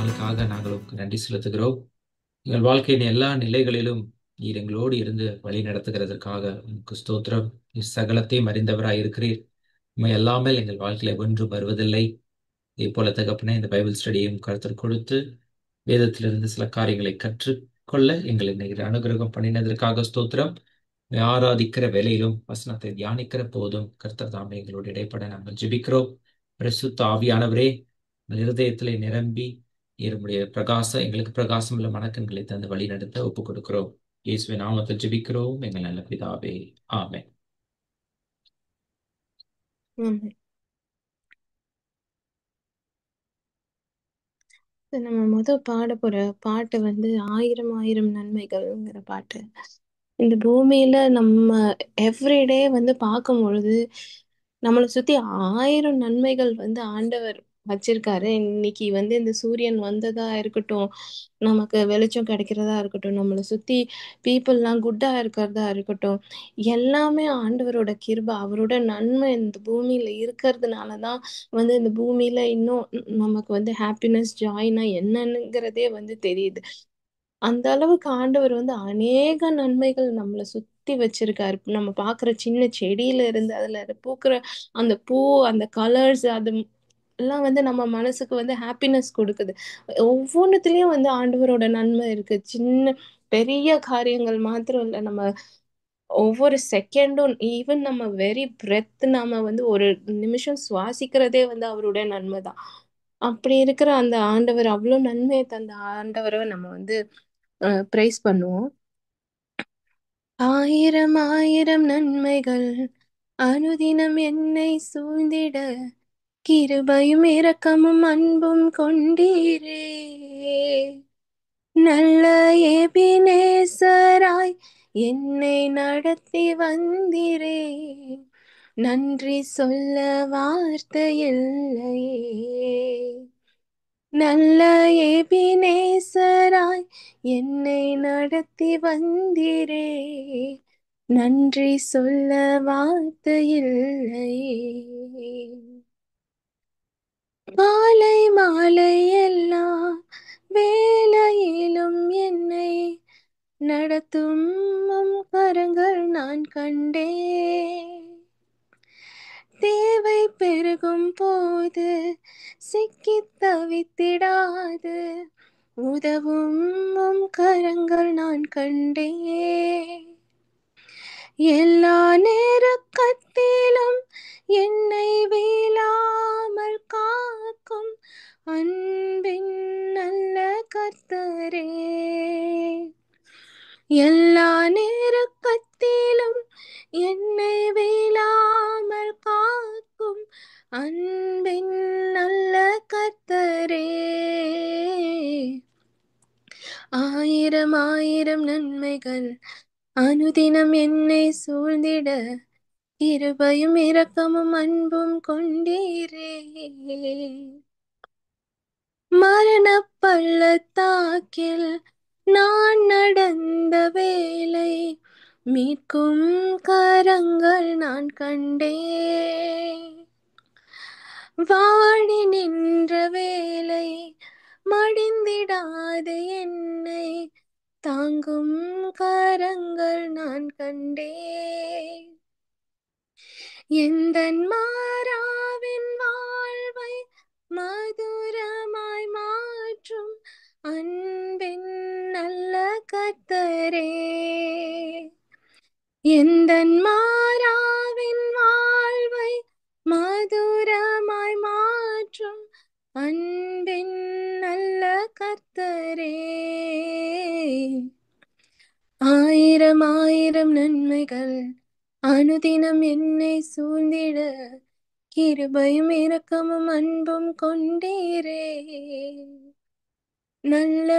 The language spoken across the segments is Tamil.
நாளுக்காக நாங்கள் உமக்கு நன்றி செலுத்துகிறோம். எங்கள் வாழ்க்கையின் எல்லா நிலைகளிலும் நீர் எங்களோடு இருந்து வழி நடத்துகிறதற்காக உமக்கு ஸ்தோத்திரம். நீர் சகலத்தையும் அறிந்தவராய் இருக்கிறீர். உண்மை எல்லாமே எங்கள் வாழ்க்கையில ஒன்றும் வருவதில்லை. இதே போல தகப்பனே, இந்த பைபிள் ஸ்டடியையும் கருத்தில் கொடுத்து வேதத்திலிருந்து சில காரியங்களை கற்றுக்கொள்ள எங்களை நீர் அனுகிரகம் பண்ணினதற்காக ஸ்தோத்திரம். உம்மை ஆராதிக்கிற வேளையிலும் வசனத்தை தியானிக்கிற போதும் கர்த்தர் தாமே எங்களோடு இடைப்பட நாங்கள் ஜெபிக்கிறோம். பரிசுத்த ஆவியானவரே, எங்கள் இருதயத்திலே நிரம்பி நம்முடைய எங்களுக்கு பிரகாசம் உள்ள மனக்கண்களை தந்து வழி நடத்த ஒப்புக் கொடுக்கிறோம். இயேசுவின் நாமத்தில் ஜெபிக்கிறோம் எங்கள் நல்ல பிதாவே. ஆமென். ஆமாம். நம்ம பாட போற பாட்டு வந்து ஆயிரம் ஆயிரம் நன்மைகள்ங்கிற பாட்டு. இந்த பூமியில நம்ம எவ்ரிடே பார்க்கும் பொழுது நம்மளை சுத்தி ஆயிரம் நன்மைகள் ஆண்டவர் வச்சிருக்காரு. இன்னைக்கு இந்த சூரியன் வந்ததா இருக்கட்டும், நமக்கு வெளிச்சம் கிடைக்கிறதா இருக்கட்டும், நம்மளை சுத்தி பீப்புள்லாம் குட்டா இருக்கிறதா இருக்கட்டும், எல்லாமே ஆண்டவரோட கிருபை, அவரோட நன்மை இந்த பூமியில இருக்கிறதுனாலதான் இந்த பூமியில இன்னும் நமக்கு ஹாப்பினஸ் ஜாய்னா என்னன்னுங்கிறதே தெரியுது. அந்த அளவுக்கு ஆண்டவர் அநேக நன்மைகள் நம்மளை சுத்தி வச்சிருக்காரு. நம்ம பார்க்குற சின்ன செடியில இருந்து அதுல பூக்கிற அந்த பூ, அந்த கலர்ஸ், அது எல்லாம் நம்ம மனசுக்கு ஹாப்பினஸ் கொடுக்குது. ஒவ்வொன்றுத்துலயும் ஆண்டவரோட நன்மை இருக்கு. சின்ன பெரிய காரியங்கள் மாத்திரம் இல்லை, நம்ம ஒவ்வொரு செகண்டும், ஈவன் நம்ம வெரி பிரெத், நாம ஒரு நிமிஷம் சுவாசிக்கிறதே அவருடைய நன்மை தான். அப்படி இருக்கிற அந்த ஆண்டவர், அவ்வளோ நன்மையை தந்த ஆண்டவரை நம்ம பிரைஸ் பண்ணுவோம். ஆயிரம் ஆயிரம் நன்மைகள் அனுதினம் என்னை சூழ்ந்திட, கிருபையும் இரக்கமும் அன்பும் கொண்டீரே. நல்ல எபினேசராய் என்னை நடத்தி வந்திரே, நன்றி சொல்ல வார்த்தை இல்லையே. நல்ல எபினேசராய் என்னை நடத்தி வந்திரே, நன்றி சொல்ல வார்த்தை இல்லையே. மாலை மாலை எல்லா வேளையிலும் என்னை நடத்தும் உம் கரங்கள் நான் கண்டே. தேவை பெருகும் போது சிக்கி தவித்திடாது உதவும் உம் கரங்கள் நான் கண்டே. எல்லா நேரக்கத்திலும் என்னை வீழாமல் காக்கும் அன்பின் நல்ல கர்த்தரே. எல்லா நேரக்கத்திலும் என்னை வீழாமல் காக்கும் அன்பின் நல்ல கர்த்தரே. ஆயிரம் ஆயிரம் நன்மைகள் அனுதினம் என்னை சூழ்ந்திட, கிருபையும் இரக்கமும் அன்பும் கொண்டீரே. மரண பள்ளத்தாக்கில் நான் நடந்த வேளை, மீட்கும் கரங்கள் நான் கண்டே. வாடி நின்ற வேளை மடிந்திடாது என்னை தாங்கும் கரங்கள் நான் கண்டே. எந்தன் மாறாவின் வாழ்வை மதுரமாய் மாற்றும் அன்பின் நல்ல கர்த்தரே. எந்தன் மாறாவின் வாழ்வை மதுரமாய் மாற்றும் அன்பின் நல்ல கர்த்தரே. ஆயிரம் ஆயிரம் நன்மைகள் அனுதினம் என்னை சூழ்ந்திட, கிருபையும் இரக்கமும் அன்பும் கொண்டீரே. நல்ல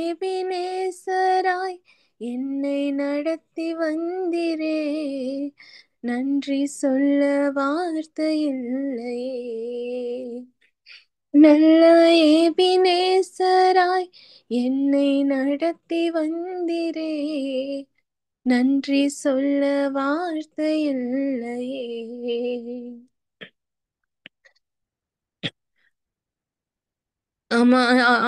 எபினேசராய் என்னை நடத்தி வந்திரே, நன்றி சொல்ல வார்த்தை இல்லையே. நல்ல எபினேசராய் என்னை நடத்தி வந்திரே, நன்றி சொல்ல வார்த்தை இல்லையே. ஆமா.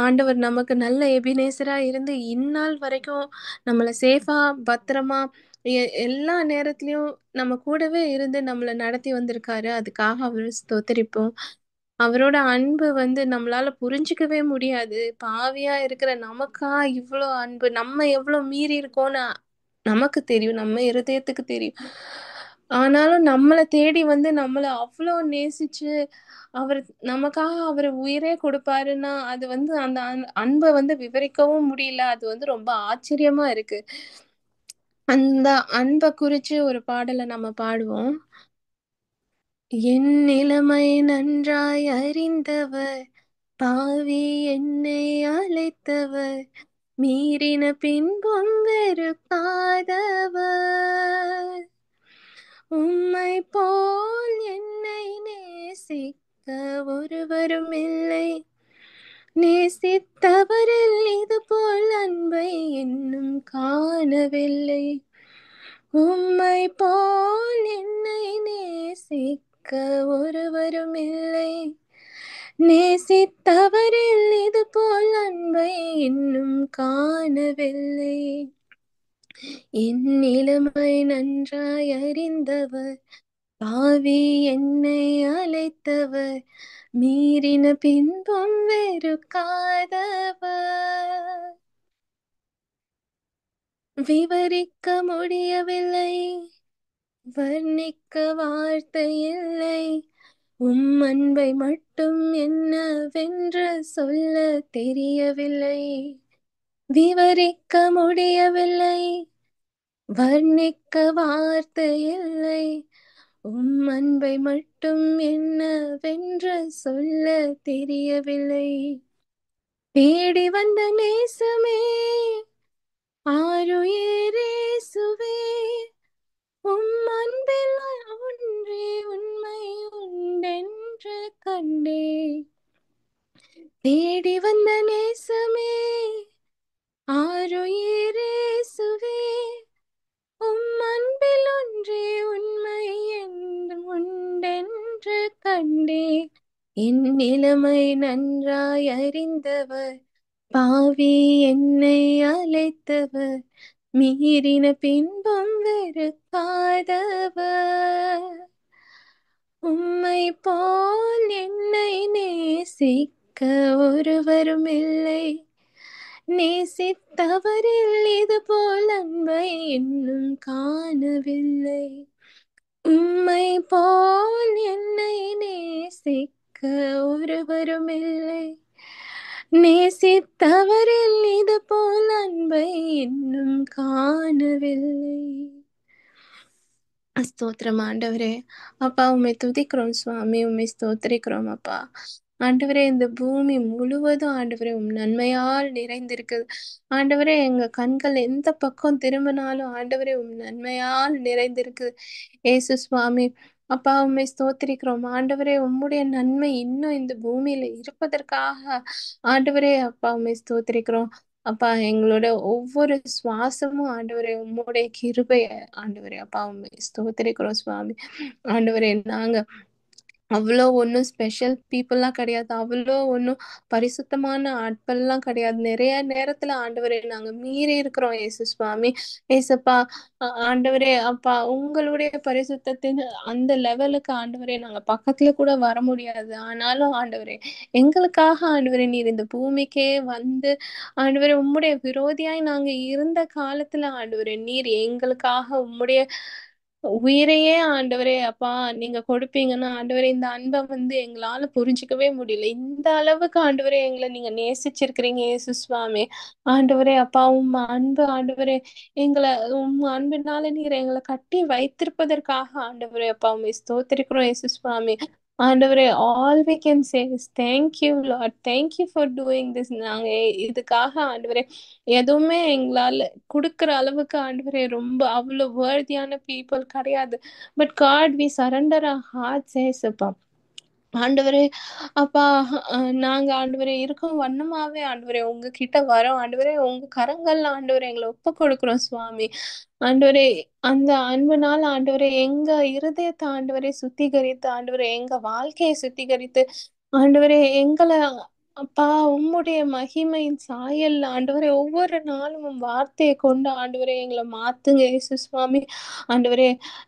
ஆண்டவர் நமக்கு நல்ல எபினேசரா இருந்து இந்நாள் வரைக்கும் நம்மள சேஃபா, பத்திரமா எல்லா நேரத்துலயும் நம்ம கூடவே இருந்து நம்மள நடத்தி வந்திருக்காரு. அதுக்காக அவர ஸ்தோத்திரிப்போம். அவரோட அன்பு வந்து நம்மளால புரிஞ்சுக்கவே முடியாது. பாவியா இருக்கிற நமக்கா இவ்ளோ அன்பு, நம்ம எவ்ளோ மீறி இருக்கோம்னு நமக்கு தெரியும். நம்ம இருதயத்துக்கு தெரியும். ஆனாலும் நம்மள தேடி வந்து நம்மள அவ்ளோ நேசிச்சு, அவரு நமக்காக அவரு உயிரே குடுப்பாருன்னா, அது வந்து அந்த அன்ப வந்து விவரிக்கவும் முடியல. அது வந்து ரொம்ப ஆச்சரியமா இருக்கு. அந்த அன்ப குறிச்சு ஒரு பாடல நம்ம பாடுவோம். என் நிலைமை நன்றாய் அறிந்தவர், பாவி என்னை அழைத்தவர், மீறின பின்பும் வெறுக்காதவர். உம்மை போல் என்னை நேசிக்க ஒருவரும் இல்லை. நேசித்தவரில் இது போல் அன்பை இன்னும் காணவில்லை. உம்மை போல் என்னை நேசிக்க ஒருவரும் இல்லை. நேசித்தவரில் இது போல் அன்பை இன்னும் காணவில்லை. என் நிலைமை நன்றாய் அறிந்தவர், பாவி என்னை அழைத்தவர், மீறின பின்பும் வெறுக்காதவர். விவரிக்க முடியவில்லை, வர்ணிக்க வார்த்தை இல்லை, உம் அன்பை மட்டும் என்னவென்று சொல்ல தெரியவில்லை. விவரிக்க முடியவில்லை, வர்ணிக்க வார்த்தை இல்லை, உம் அன்பை மட்டும் என்னவென்று சொல்ல தெரியவில்லை. தேடி வந்த நேசமே, ஆருயிரேசுவே, உம் அன்பில் ஒன்றே உண்மை உண்டென்று கண்டே. தேடி வந்த நேசமே, ஆருயிரேசுவே, உம் அன்பில் ஒன்றே உண்மை என்றும் உண்டென்று கண்டே. என் நிலைமை நன்றாய் அறிந்தவர், பாவி என்னை அழைத்தவர், மீறின பின்பும் வெறுக்காதவர். உம்மை போல் என்னை நேசிக்க ஒருவரும் இல்லை. நேசித்தவரில் இது போல் அன்பை இன்னும் காணவில்லை. உம்மை போல் என்னை நேசிக்க ஒருவரும் இல்லை. நேசித்தவரில் இது போல் அன்பை இன்னும் காணவில்லை. ஸ்தோத்திரம் ஆண்டவரே. அப்பா உம்மை துதிக்கிறோம் சுவாமி, உம்மை ஸ்தோத்திரிக்கிறோம் அப்பா. ஆண்டவரே, இந்த பூமி முழுவதும் ஆண்டவரே உம் நன்மையால் நிறைந்திருக்குது. ஆண்டவரே, எங்க கண்கள் எந்த பக்கம் திரும்பினாலும் ஆண்டவரே உம் நன்மையால் நிறைந்திருக்குது. ஏசு சுவாமி, அப்பா உம்மை ஸ்தோத்திரிக்கிறோம். ஆண்டவரே, உம்முடைய நன்மை இன்னும் இந்த பூமியில இருப்பதற்காக ஆண்டவரே அப்பா உம்மை ஸ்தோத்திரிக்கிறோம். அப்பா, எங்களோட ஒவ்வொரு சுவாசமும் ஆண்டவரே உம்முடைய கிருபைய ஆண்டவரே அப்பா உம்மை ஸ்தோத்திரிக்கிறோம் சுவாமி. ஆண்டவரே, நாங்க அவ்வளோ ஒன்றும் ஸ்பெஷல் பீப்புளெலாம் கிடையாது. அவ்வளோ ஒன்றும் பரிசுத்தமான ஆட்கள்லாம் கிடையாது. நிறைய நேரத்தில் ஆண்டவரே நாங்கள் மீறி இருக்கிறோம் ஏசு சுவாமி. ஏசப்பா, ஆண்டவரே அப்பா உங்களுடைய பரிசுத்தத்தின் அந்த லெவலுக்கு ஆண்டவரே நாங்கள் பக்கத்தில் கூட வர முடியாது. ஆனாலும் ஆண்டவரே, எங்களுக்காக ஆண்டவரே நீர் இந்த பூமிக்கே வந்து ஆண்டவரே உம்முடைய விரோதியாய் நாங்கள் இருந்த காலத்தில் ஆண்டவரே நீர் எங்களுக்காக உம்முடைய உயிரையே ஆண்டவரே அப்பா நீங்க கொடுப்பீங்கன்னா ஆண்டவரே இந்த அன்பை வந்து எங்களால புரிஞ்சுக்கவே முடியல. இந்த அளவுக்கு ஆண்டவரே எங்களை நீங்க நேசிச்சிருக்கிறீங்க இயேசு சுவாமி. ஆண்டவரே அப்பா உம் அன்பு ஆண்டவரே எங்களை உம் அன்பினால நீர் எங்களை கட்டி வைத்திருப்பதற்காக ஆண்டவரே அப்பா உண்மை ஸ்தோத்திரிக்கிறோம் இயேசு சுவாமி. ஆண்டவரே, all we can say is thank you Lord, thank you for doing this. நாங்க இதுக்காக ஆண்டவரே எதுவுமே எங்களால குடுக்கிற அளவுக்கு ஆண்டவரே ரொம்ப அவ்வளவு வேர்தியான பீப்புள் கிடையாது. But God we surrender our hearts ஏசப்பா. ஆண்டவரே அப்பா, நாங்க ஆண்டவரே இருக்கும் வண்ணமாவே ஆண்டவரே உங்ககிட்ட வரோம். ஆண்டவரே உங்க கரங்கள்ல ஆண்டவரே எங்களை ஒப்பு கொடுக்கிறோம் சுவாமி. ஆண்டவரே, அந்த அன்புனால ஆண்டவரே எங்க இருதயத்தை ஆண்டவரே சுத்திகரித்து ஆண்டவரே எங்க வாழ்க்கையை சுத்திகரித்து ஆண்டவரே எங்களை அப்பா, உம்முடைய மகிமையின் சாயல்ல ஆண்டவரே ஒவ்வொரு நாளும் உம் வார்த்தையை கொண்டு ஆண்டவரே எங்களை மாத்துங்க இயேசு சுவாமி. ஆண்டவரே,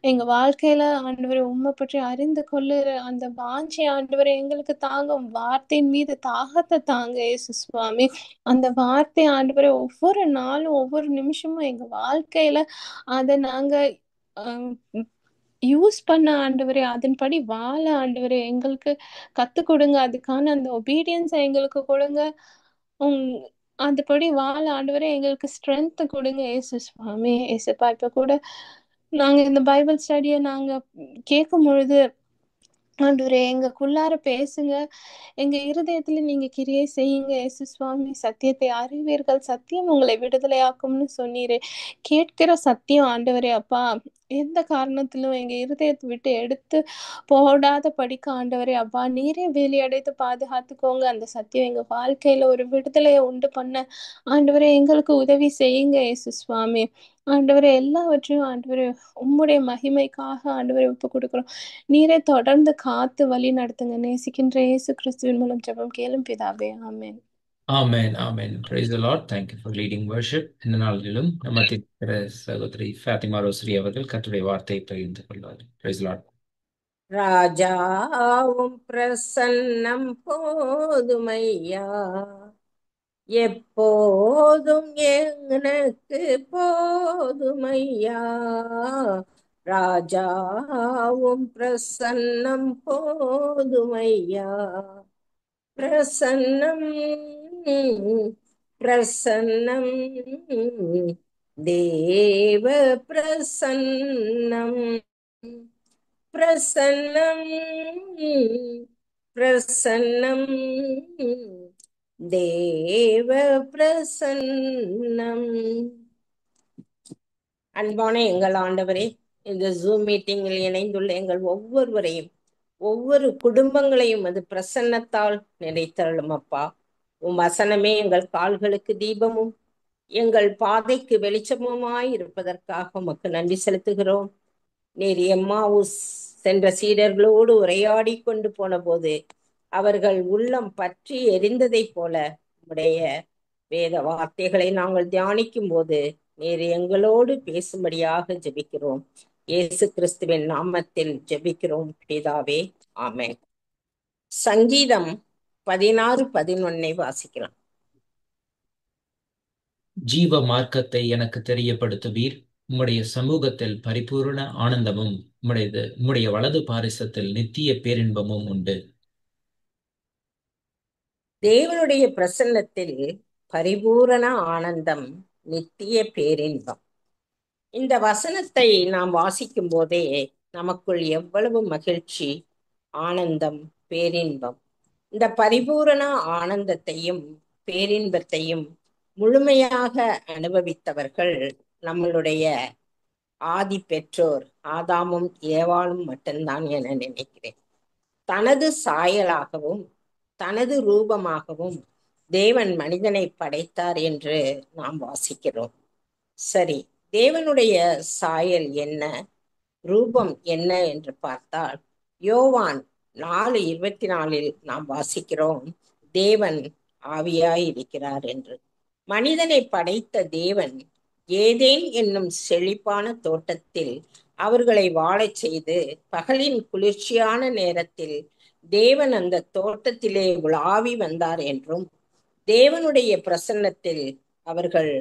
எங்க வாழ்க்கையில ஆண்டவரே உம்மை பற்றி அறிந்து கொள்ளுற அந்த வாஞ்சை ஆண்டவரே எங்களுக்கு தாங்க. உம் வார்த்தையின் மீது தாகத்தை தாங்க இயேசு சுவாமி. அந்த வார்த்தை ஆண்டவரே ஒவ்வொரு நாளும் ஒவ்வொரு நிமிஷமும் எங்க வாழ்க்கையில அதை நாங்க யூஸ் பண்ண ஆண்டவரே, அதன்படி வாழ ஆண்டவரே எங்களுக்கு கத்துக் கொடுங்க. அதுக்கான அந்த ஒபீடியன்ஸை எங்களுக்கு கொடுங்க. உம் அதுபடி வாழ ஆண்டவரே எங்களுக்கு ஸ்ட்ரென்த் கொடுங்க இயேசு சுவாமி. இயேசுப்பா, இப்ப கூட நாங்க இந்த பைபிள் ஸ்டடியை நாங்க கேட்கும் பொழுது ஆண்டவரே எங்களுக்குள்ளார பேசுங்க. எங்க இருதயத்துல நீங்க கிரியை செய்யுங்க இயேசு சுவாமி. சத்தியத்தை அறிவீர்கள், சத்தியம் உங்களை விடுதலையாக்கும்னு சொன்னீரே. கேட்கிற சத்தியம் ஆண்டவரே அப்பா, எந்த காரணத்திலும் எங்க இருதயத்தை விட்டு எடுத்து போடாத படிக்க ஆண்டவரே அப்பா, நீரே வேலி அடைத்து பாதுகாத்துக்கோங்க. அந்த சத்தியம் எங்க வாழ்க்கையில ஒரு விடுதலையை உண்டு பண்ண ஆண்டவரே எங்களுக்கு உதவி செய்யுங்க இயேசு சுவாமி. ஆண்டவரே, எல்லாவற்றையும் ஆண்டவரே உம்முடைய மகிமைக்காக ஆண்டவரே ஒப்பு கொடுக்கிறோம். நீரே தொடர்ந்து காத்து வழி நடத்துங்க. நேசிக்கின்ற இயேசு கிறிஸ்துவின் மூலம் ஜெபம் கேளும் பிதாவே, ஆமென். ஆமென், ஆமென். Praise the lord. Thank you for leading worship. இந்த நாளிலும் நம்ம மத்தியில் இருக்கிற சகோதரி ஃபாத்திமா ரோஸ்ரி அவர்கள் கர்த்தருடைய வார்த்தையை பகிர்ந்து கொள்வார். Praise Lord. ராஜாவும் பிரசன்னம் போதுமையா, எப்போதும் எனக்கு போதுமையா. ராஜாவும் பிரசன்னம் போதுமையா, பிரசன்னம் பிரசன்னம் தேவ பிரசன்னம் பிரசன்னம் பிரசன்னம் தேவ பிரசன்னம். அன்பான எங்கள் ஆண்டவரே, இந்த ஜூம் மீட்டிங்கில் இணைந்துள்ள எங்கள் ஒவ்வொருவரையும் ஒவ்வொரு குடும்பங்களையும் அது பிரசன்னத்தால் நிறைத்தருளும் அப்பா. உம் வசனமே எங்கள் கால்களுக்கு தீபமும் எங்கள் பாதைக்கு வெளிச்சமுமாய் இருப்பதற்காக உமக்கு நன்றி செலுத்துகிறோம். நீர் எம்மாவுஸ் சென்ற சீடர்களோடு உரையாடி கொண்டு போன போது அவர்கள் உள்ளம் பற்றி எரிந்ததைப் போல உடைய வேத வார்த்தைகளை நாங்கள் தியானிக்கும் போது நீர் எங்களோடு பேசும்படியாக ஜெபிக்கிறோம். இயேசு கிறிஸ்துவின் நாமத்தில் ஜெபிக்கிறோம் பிதாவே, ஆமென். சங்கீதம் 16:11 வாசிக்கலாம். ஜீவ மார்க்கத்தை எனக்கு தெரியப்படுத்துவீர். உம்முடைய சமூகத்தில் பரிபூரண ஆனந்தமும் உம்முடைய வலது பாரிசத்தில் நித்திய பேரின்பமும் உண்டு. தேவனுடைய பிரசன்னத்தில் பரிபூரண ஆனந்தம், நித்திய பேரின்பம். இந்த வசனத்தை நாம் வாசிக்கும் போதே நமக்குள் எவ்வளவு மகிழ்ச்சி, ஆனந்தம், பேரின்பம். இந்த பரிபூரண ஆனந்தத்தையும் பேரின்பத்தையும் முழுமையாக அனுபவித்தவர்கள் நம்மளுடைய ஆதி பெற்றோர் ஆதாமும் ஏவாளும் மட்டும்தான் என நினைக்கிறேன். தனது சாயலாகவும் தனது ரூபமாகவும் தேவன் மனிதனை படைத்தார் என்று நாம் வாசிக்கிறோம். சரி, தேவனுடைய சாயல் என்ன, ரூபம் என்ன என்று பார்த்தால் யோவான் 4:24 நாம் வாசிக்கிறோம், தேவன் ஆவியாய் இருக்கிறார் என்று. மனிதனை படைத்த தேவன் ஏதேன் என்னும் செழிப்பான தோட்டத்தில் அவர்களை வாழச் செய்து பகலின் குளிர்ச்சியான நேரத்தில் தேவன் அந்த தோட்டத்திலே உலாவி வந்தார் என்றும் தேவனுடைய பிரசன்னத்தில் அவர்கள்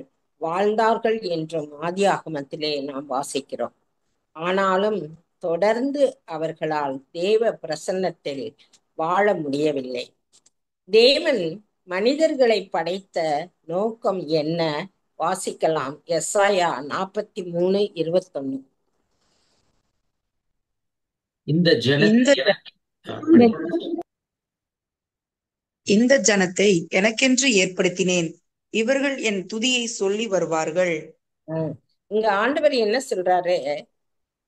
வாழ்ந்தார்கள் என்றும் ஆதியாகமத்திலே நாம் வாசிக்கிறோம். ஆனாலும் தொடர்ந்து அவர்களால் தேவ பிரசன்னத்தில் வாழ முடியவில்லை. தேவன் மனிதர்களை படைத்த நோக்கம் என்ன? வாசிக்கலாம். எசாயா 43:21. இந்த இந்த ஜனத்தை இந்த ஜனத்தை எனக்கென்று ஏற்படுத்தினேன், இவர்கள் என் துதியை சொல்லி வருவார்கள். இங்க ஆண்டவர் என்ன சொல்றாரு?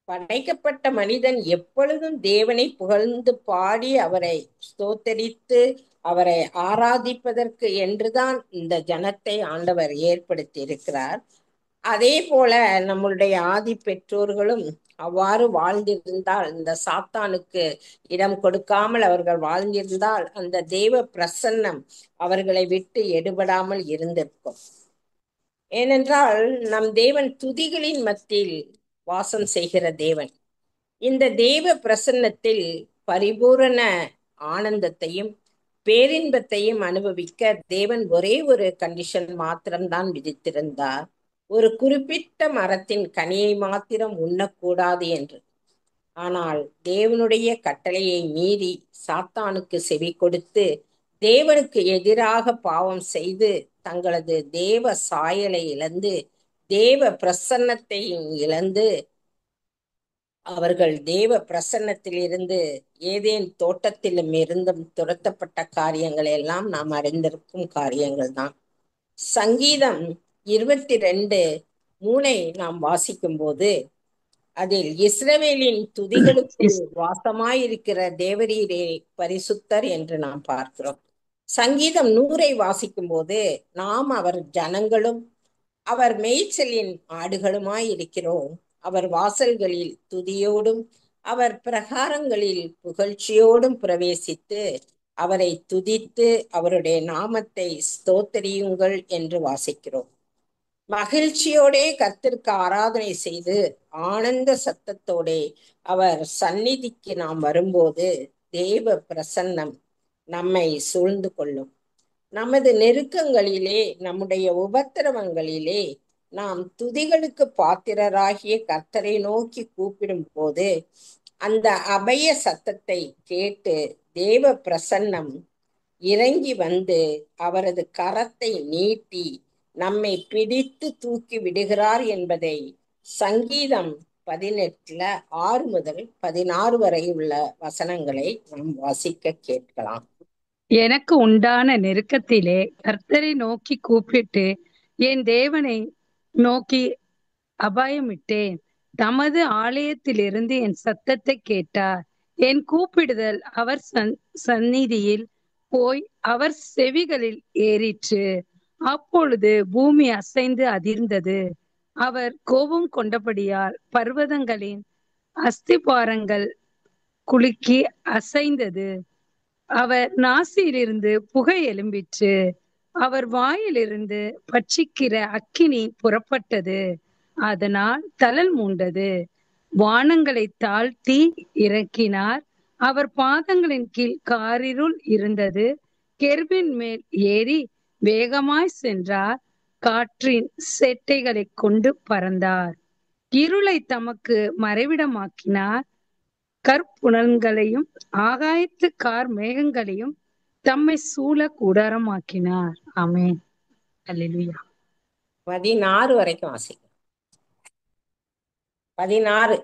படைக்கப்பட்ட மனிதன் எப்பொழுதும் தேவனை புகழ்ந்து பாடி அவரை ஸ்தோத்தரித்து அவரை ஆராதிப்பதற்கு என்றுதான் இந்த ஜனத்தை ஆண்டவர் ஏற்படுத்தி இருக்கிறார். அதே போல நம்மளுடைய ஆதி பெற்றோர்களும் அவ்வாறு வாழ்ந்திருந்தால், இந்த சாத்தானுக்கு இடம் கொடுக்காமல் அவர்கள் வாழ்ந்திருந்தால், அந்த தேவ பிரசன்னம் அவர்களை விட்டு எடுபடாமல் இருந்திருக்கும். ஏனென்றால் நம் தேவன் துதிகளின் மத்தியில் வாசம் செய்கிற தேவன். இந்த தேவ பிரசன்னத்தில் பரிபூரண ஆனந்தத்தையும் பேரின்பத்தையும் அனுபவிக்க தேவன் ஒரே ஒரு கண்டிஷன் மாத்திரம்தான் விதித்திருந்தார். ஒரு குறிப்பிட்ட மரத்தின் கனியை மாத்திரம் உண்ணக்கூடாது என்று. ஆனால் தேவனுடைய கட்டளையை மீறி சாத்தானுக்கு செவி கொடுத்து தேவனுக்கு எதிராக பாவம் செய்து தங்களது தேவ சாயலை இழந்து தேவ பிரசன்னத்தை இழந்து அவர்கள் தேவ பிரசன்னத்திலிருந்து ஏதேன் தோட்டத்திலும் இருந்தும் துரத்தப்பட்ட காரியங்கள் எல்லாம் நாம் அறிந்திருக்கும் காரியங்கள் தான். சங்கீதம் 22:3 நாம் வாசிக்கும் போது அதில் இஸ்ரவேலின் துதிகளுக்குள் வாசமாயிருக்கிற தேவரீரே பரிசுத்தர் என்று நாம் பார்க்கிறோம். சங்கீதம் 100 வாசிக்கும் போது நாம் அவர் ஜனங்களும் அவர் மேய்ச்சலின் ஆடுகளுமாய் இருக்கிறோம். அவர் வாசல்களில் துதியோடும் அவர் பிரகாரங்களில் புகழ்ச்சியோடும் பிரவேசித்து அவரை துதித்து அவருடைய நாமத்தை ஸ்தோத்தரியுங்கள் என்று வாசிக்கிறோம். மகிழ்ச்சியோடே கர்த்தருக்கு ஆராதனை செய்து ஆனந்த சத்தத்தோடே அவர் சந்நிதிக்கு நாம் வரும்போது தேவ பிரசன்னம் நம்மை சூழ்ந்து கொள்ளும். நமது நெருக்கங்களிலே நம்முடைய உபத்திரவங்களிலே நாம் துதிகளுக்கு பாத்திரராகிய கர்த்தரை நோக்கி கூப்பிடும் போது அந்த அபய சத்தத்தை கேட்டு தேவ பிரசன்னம் இறங்கி வந்து அவரது கரத்தை நீட்டி நம்மை பிடித்து தூக்கி விடுகிறார் என்பதை சங்கீதம் 18 6 முதல் 16 வரை உள்ள வசனங்களை நாம் வாசிக்க கேட்கலாம். எனக்கு உண்டான நெருக்கத்திலே கர்த்தரை நோக்கி கூப்பிட்டு என் தேவனை நோக்கி அபாயமிட்டேன். தமது ஆலயத்திலிருந்து என் சத்தத்தை கேட்டார். என் கூப்பிடுதல் அவர் சந்நிதியில் போய் அவர் செவிகளில் ஏறிற்று. அப்பொழுது பூமி அசைந்து அதிர்ந்தது. அவர் கோபம் கொண்டபடியால் பர்வதங்களின் அஸ்திபாரங்கள் குலுக்கி அசைந்தது. அவர் நாசியிலிருந்து புகை எழும்பிற்று. அவர் வாயிலிருந்து பட்சிக்கிற அக்கினி புறப்பட்டது. அதனால் தழல் மூண்டது. வானங்களை தாழ்த்தி இறக்கினார். அவர் பாதங்களின் கீழ் காரிருள் இருந்தது. கெருபின் மேல் ஏறி வேகமாய் சென்றார். காற்றின் சேட்டைகளை கொண்டு பறந்தார். இருளை தமக்கு மறைவிடமாக்கினார். கற்புணர்களையும் ஆகாயத்து கார் மேகங்களையும் தம்மை சூழ கூடாரமாக்கினார். ஆமென். அல்லேலூயா. 16 வரைக்கும் வாசிக்கலாம். 16.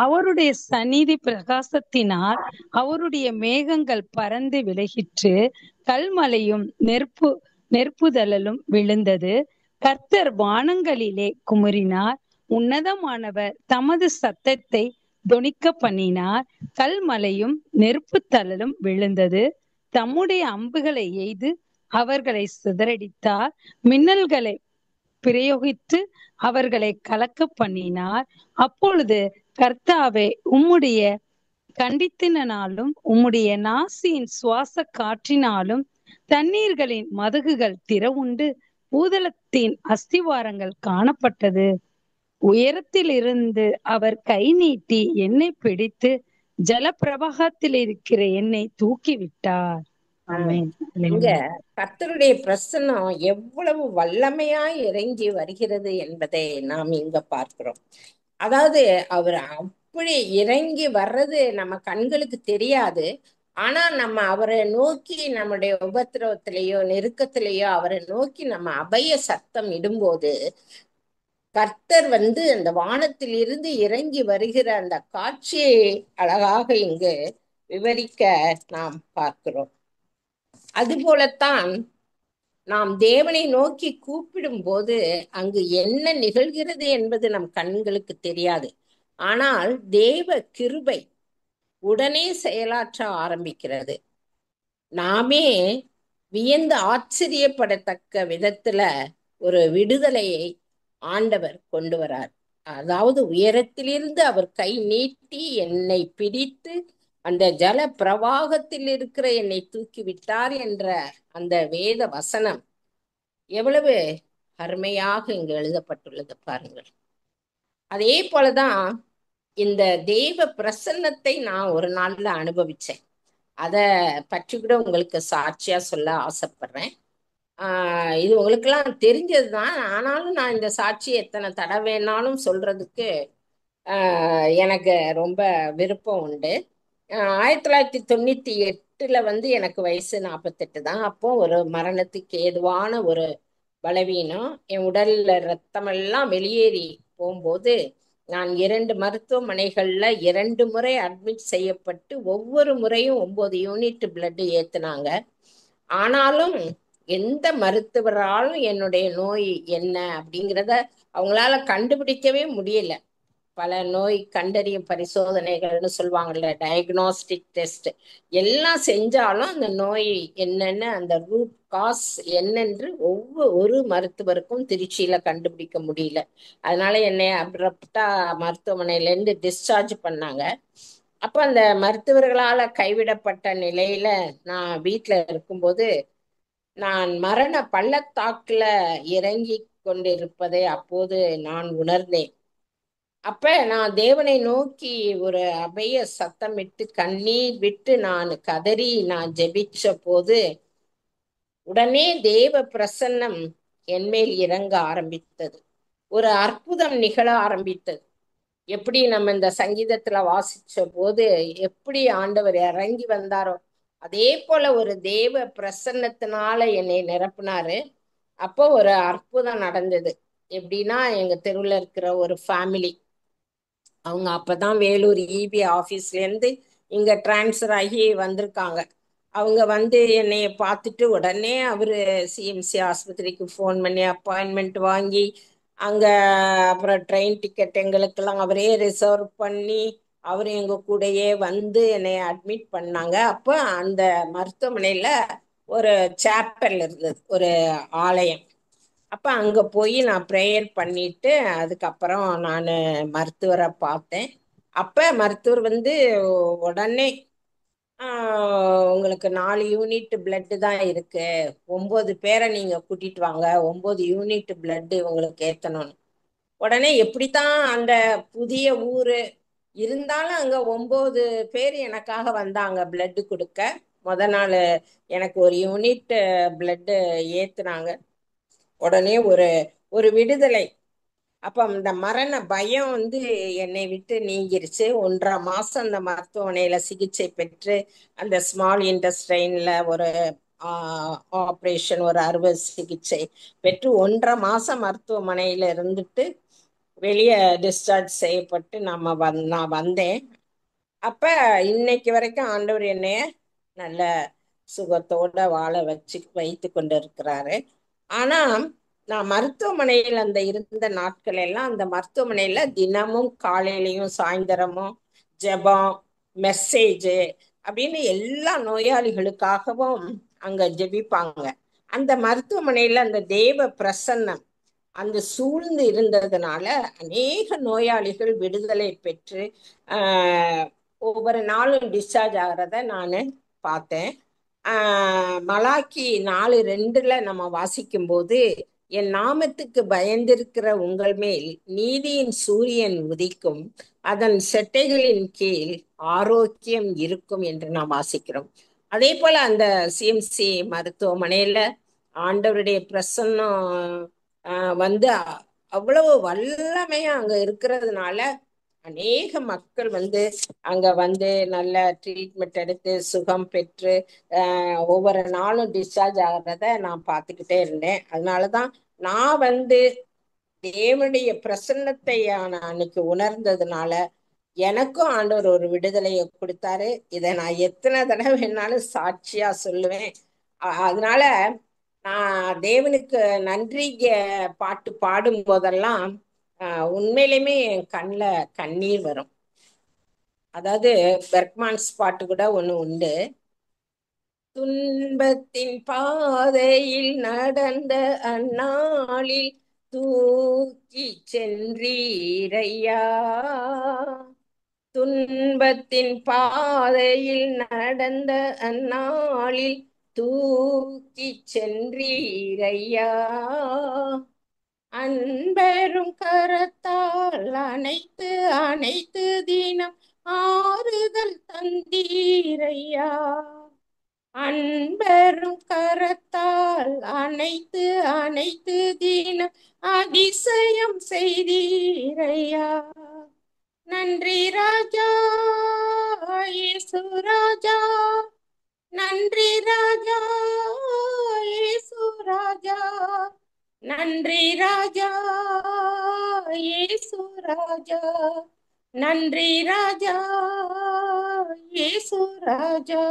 அவருடைய சந்நிதி பிரகாசத்தினால் அவருடைய மேகங்கள் பறந்து விலகிற்று. கல்மலையும் நெருப்புதலும் விழுந்தது. கர்த்தர் வானங்களிலே குமுறினார். உன்னதமானவர் தமது சத்தத்தை தொனிக்க பண்ணினார். கல்மலையும் நெருப்புத்தழலும் விழுந்தது. தம்முடைய அம்புகளை எய்து அவர்களை சிதறடித்தார். மின்னல்களை பிரயோகித்து அவர்களை கலக்க பண்ணினார். அப்பொழுது கர்த்தாவே, உம்முடைய கண்டித்தினாலும் உம்முடைய நாசியின் சுவாச காற்றினாலும் தண்ணீர்களின் மதகுகள் திறவுண்டு பூதளத்தின் அஸ்திவாரங்கள் காணப்பட்டது. உயரத்தில் இருந்து அவர் கை நீட்டி என்னை பிடித்து ஜலப்பிரவாகத்தில் இருக்கிற என்னை தூக்கிவிட்டார். ஆமென். இங்க கர்த்தருடைய பிரசன்னம் எவ்வளவு வல்லமையாய் இறங்கி வருகிறது என்பதை நாம் இங்க பார்க்கிறோம். அதாவது அவர் அப்படி இறங்கி வர்றது நம்ம கண்களுக்கு தெரியாது. ஆனா நம்ம அவரை நோக்கி நம்முடைய உபத்திரவத்திலேயோ நெருக்கத்திலேயோ அவரை நோக்கி நம்ம அபய சத்தம் இடும்போது கர்த்தர் அந்த வானத்தில் இருந்து இறங்கி வருகிற அந்த காட்சியை அழகாக இங்கு விவரிக்க நாம் பார்க்கிறோம். அதுபோலத்தான் நாம் தேவனை நோக்கி கூப்பிடும் போது அங்கு என்ன நிகழ்கிறது என்பது நம் கண்களுக்கு தெரியாது. ஆனால் தேவ கிருபை உடனே செயலாற்ற ஆரம்பிக்கிறது. நாமே வியந்து ஆச்சரியப்படத்தக்க விதத்துல ஒரு விடுதலையை ஆண்டவர் கொண்டு வரார். அதாவது உயரத்திலிருந்து அவர் கை நீட்டி என்னை பிடித்து அந்த ஜல பிரவாகத்தில் இருக்கிற என்னை தூக்கி விட்டார் என்ற அந்த வேத வசனம் எவ்வளவு அருமையாக இங்கு எழுதப்பட்டுள்ளது பாருங்கள். அதே போலதான் இந்த தெய்வ பிரசன்னத்தை நான் ஒரு நாள்ல அனுபவிச்சேன். அத பற்றி கூட உங்களுக்கு சாட்சியா சொல்ல ஆசைப்படுறேன். இது உங்களுக்கெல்லாம் தெரிஞ்சதுதான். ஆனாலும் நான் இந்த சாட்சியை எத்தனை தடவைனாலும் சொல்றதுக்கு எனக்கு ரொம்ப விருப்பம் உண்டு. 1998 வந்து எனக்கு வயசு 48 தான். அப்போ ஒரு மரணத்துக்கு ஏதுவான ஒரு பலவீனம், என் உடல்ல ரத்தமெல்லாம் வெளியேறி போகும்போது நான் 2 மருத்துவமனைகள்ல 2 முறை அட்மிட் செய்யப்பட்டு ஒவ்வொரு முறையும் 9 யூனிட் பிளட் ஏத்துனாங்க. ஆனாலும் எந்த மருத்துவராலும் என்னுடைய நோய் என்ன அப்படிங்கிறத அவங்களால கண்டுபிடிக்கவே முடியல. பல நோய் கண்டறியும் பரிசோதனைகள்னு சொல்லுவாங்கல்ல, டயக்னோஸ்டிக் டெஸ்ட் எல்லாம் செஞ்சாலும் அந்த நோய் என்னன்னு, அந்த ரூட் காஸ் என்னென்று ஒவ்வொரு மருத்துவருக்கும் திருச்சியில கண்டுபிடிக்க முடியல. அதனால என்னை அப்ரப்டா மருத்துவமனையில இருந்து டிஸ்சார்ஜ் பண்ணாங்க. அப்ப அந்த மருத்துவர்களால கைவிடப்பட்ட நிலையில நான் வீட்டுல இருக்கும்போது நான் மரண பள்ளத்தாக்குல இறங்கி கொண்டிருப்பதை அப்போது நான் உணர்ந்தேன். அப்ப நான் தேவனை நோக்கி ஒரு அபய சத்தமிட்டு கண்ணீர் விட்டு நான் கதறி நான் ஜெபிச்ச போது உடனே தேவ பிரசன்னம் என்மேல் இறங்க ஆரம்பித்தது. ஒரு அற்புதம் நிகழ ஆரம்பித்தது. எப்படி நம்ம இந்த சங்கீதத்துல வாசிச்ச போது எப்படி ஆண்டவர் இறங்கி வந்தாரோ அதே போல ஒரு தேவ பிரசன்னத்தினால என்னை நிரப்புனாரு. அப்போ ஒரு அற்புதம் நடந்தது. எப்படின்னா, எங்க தெருவில் இருக்கிற ஒரு ஃபேமிலி, அவங்க அப்பதான் வேலூர் இபி ஆஃபீஸ்ல இருந்து இங்க டிரான்ஸ்ஃபர் ஆகி வந்திருக்காங்க. அவங்க வந்து என்னைய பார்த்துட்டு உடனே அவரு சிஎம்சி ஆஸ்பத்திரிக்கு ஃபோன் பண்ணி அப்பாயின்மெண்ட் வாங்கி அங்க அப்புறம் ட்ரெயின் டிக்கெட் எங்களுக்கெல்லாம் அவரே ரிசர்வ் பண்ணி அவர் எங்க கூடயே வந்து என்னை அட்மிட் பண்ணாங்க. அப்போ அந்த மருத்துவமனையில ஒரு சாப்பல் இருந்தது, ஒரு ஆலயம். அப்ப அங்க போய் நான் ப்ரேயர் பண்ணிட்டு அதுக்கப்புறம் நான் மருத்துவரை பார்த்தேன். அப்ப மருத்துவர் வந்து உடனே உங்களுக்கு 4 யூனிட் பிளட் தான் இருக்கு, 9 பேரை நீங்க கூட்டிட்டு வாங்க, 9 யூனிட் பிளட் உங்களுக்கு ஏத்தணும்னு. உடனே எப்படித்தான் அந்த புதிய ஊரு இருந்தாலும் அங்க 9 பேர் எனக்காக வந்தாங்க பிளட் கொடுக்க. முத நாள் எனக்கு ஒரு யூனிட் பிளட் ஏத்துனாங்க. உடனே ஒரு ஒரு விடுதலை. அப்ப இந்த மரண பயம் வந்து என்னை விட்டு நீங்கிருச்சு. 1.5 மாசம் அந்த மருத்துவமனையில சிகிச்சை பெற்று அந்த ஸ்மால் இன்டெஸ்டைன்ல ஒரு ஆப்ரேஷன், ஒரு அறுவை சிகிச்சை பெற்று 1.5 மாசம் மருத்துவமனையில இருந்துட்டு வெளியே டிஸ்சார்ஜ் செய்யப்பட்டு நான் வந்தேன். அப்ப இன்னைக்கு வரைக்கும் ஆண்டவர் என்னைய நல்ல சுகத்தோட வாழ வைத்து கொண்டு இருக்கிறாரு. ஆனா நான் மருத்துவமனையில் அந்த இருந்த நாட்கள் எல்லாம் அந்த மருத்துவமனையில தினமும் காலையிலையும் சாயந்தரமும் ஜெபம், மெசேஜ் அப்படின்னு எல்லா நோயாளிகளுக்காகவும் அங்க ஜெபிப்பாங்க. அந்த மருத்துவமனையில அந்த தேவ பிரசன்னம் அந்த சூழ்ந்து இருந்ததுனால அநேக நோயாளிகள் விடுதலை பெற்று ஒவ்வொரு நாளும் டிஸ்சார்ஜ் ஆகிறத நான் பார்த்தேன். மலாக்கி 4:2 நம்ம வாசிக்கும் போது, என் நாமத்துக்கு பயந்திருக்கிற உங்கள் மேல் நீதியின் சூரியன் உதிக்கும், அதன் செட்டைகளின் கீழ் ஆரோக்கியம் இருக்கும் என்று நாம் வாசிக்கிறோம். அதே போல அந்த சிஎம்சி மருத்துவமனையில ஆண்டவருடைய பிரசன்னம் வந்து அவ்வளவு வல்லமையா அங்க இருக்கிறதுனால அநேக மக்கள் வந்து அங்க வந்து நல்ல ட்ரீட்மெண்ட் எடுத்து சுகம் பெற்று ஒவ்வொரு நாளும் டிஸ்சார்ஜ் ஆகிறத நான் பார்த்துக்கிட்டே இருந்தேன். அதனாலதான் நான் வந்து தேவனுடைய பிரசன்னத்தை நான் அன்னைக்கு உணர்ந்ததுனால எனக்கும் ஆண்டவர் ஒரு விடுதலையை கொடுத்தாரு. இதை நான் எத்தனை தடவை வேணாலும் சாட்சியா சொல்லுவேன். அதனால நான் தேவனுக்கு நன்றி பாட்டு பாடும் போதெல்லாம் உண்மையிலுமே என் கண்ணில் கண்ணீர் வரும். அதாவது பெர்க்மான்ஸ் பாட்டு கூட ஒன்று உண்டு. துன்பத்தின் பாதையில் நடந்த அந்நாளில் தூக்கி சென்றீரையா. துன்பத்தின் பாதையில் நடந்த அந்நாளில் தூக்கி சென்றீரையா. அன்பரும் கரத்தால் அனைத்து அனைத்து தினம் ஆறுதல் தந்தீரையா. அன்பரும் கரத்தால் அனைத்து அனைத்து தினம் அதிசயம் செய்தீரையா. நன்றி ராஜா, இயேசு ராஜா. நன்றி ராஜா, இயேசு ராஜா. நன்றி ராஜா, இயேசு ராஜா. நன்றி ராஜா, இயேசு ராஜா.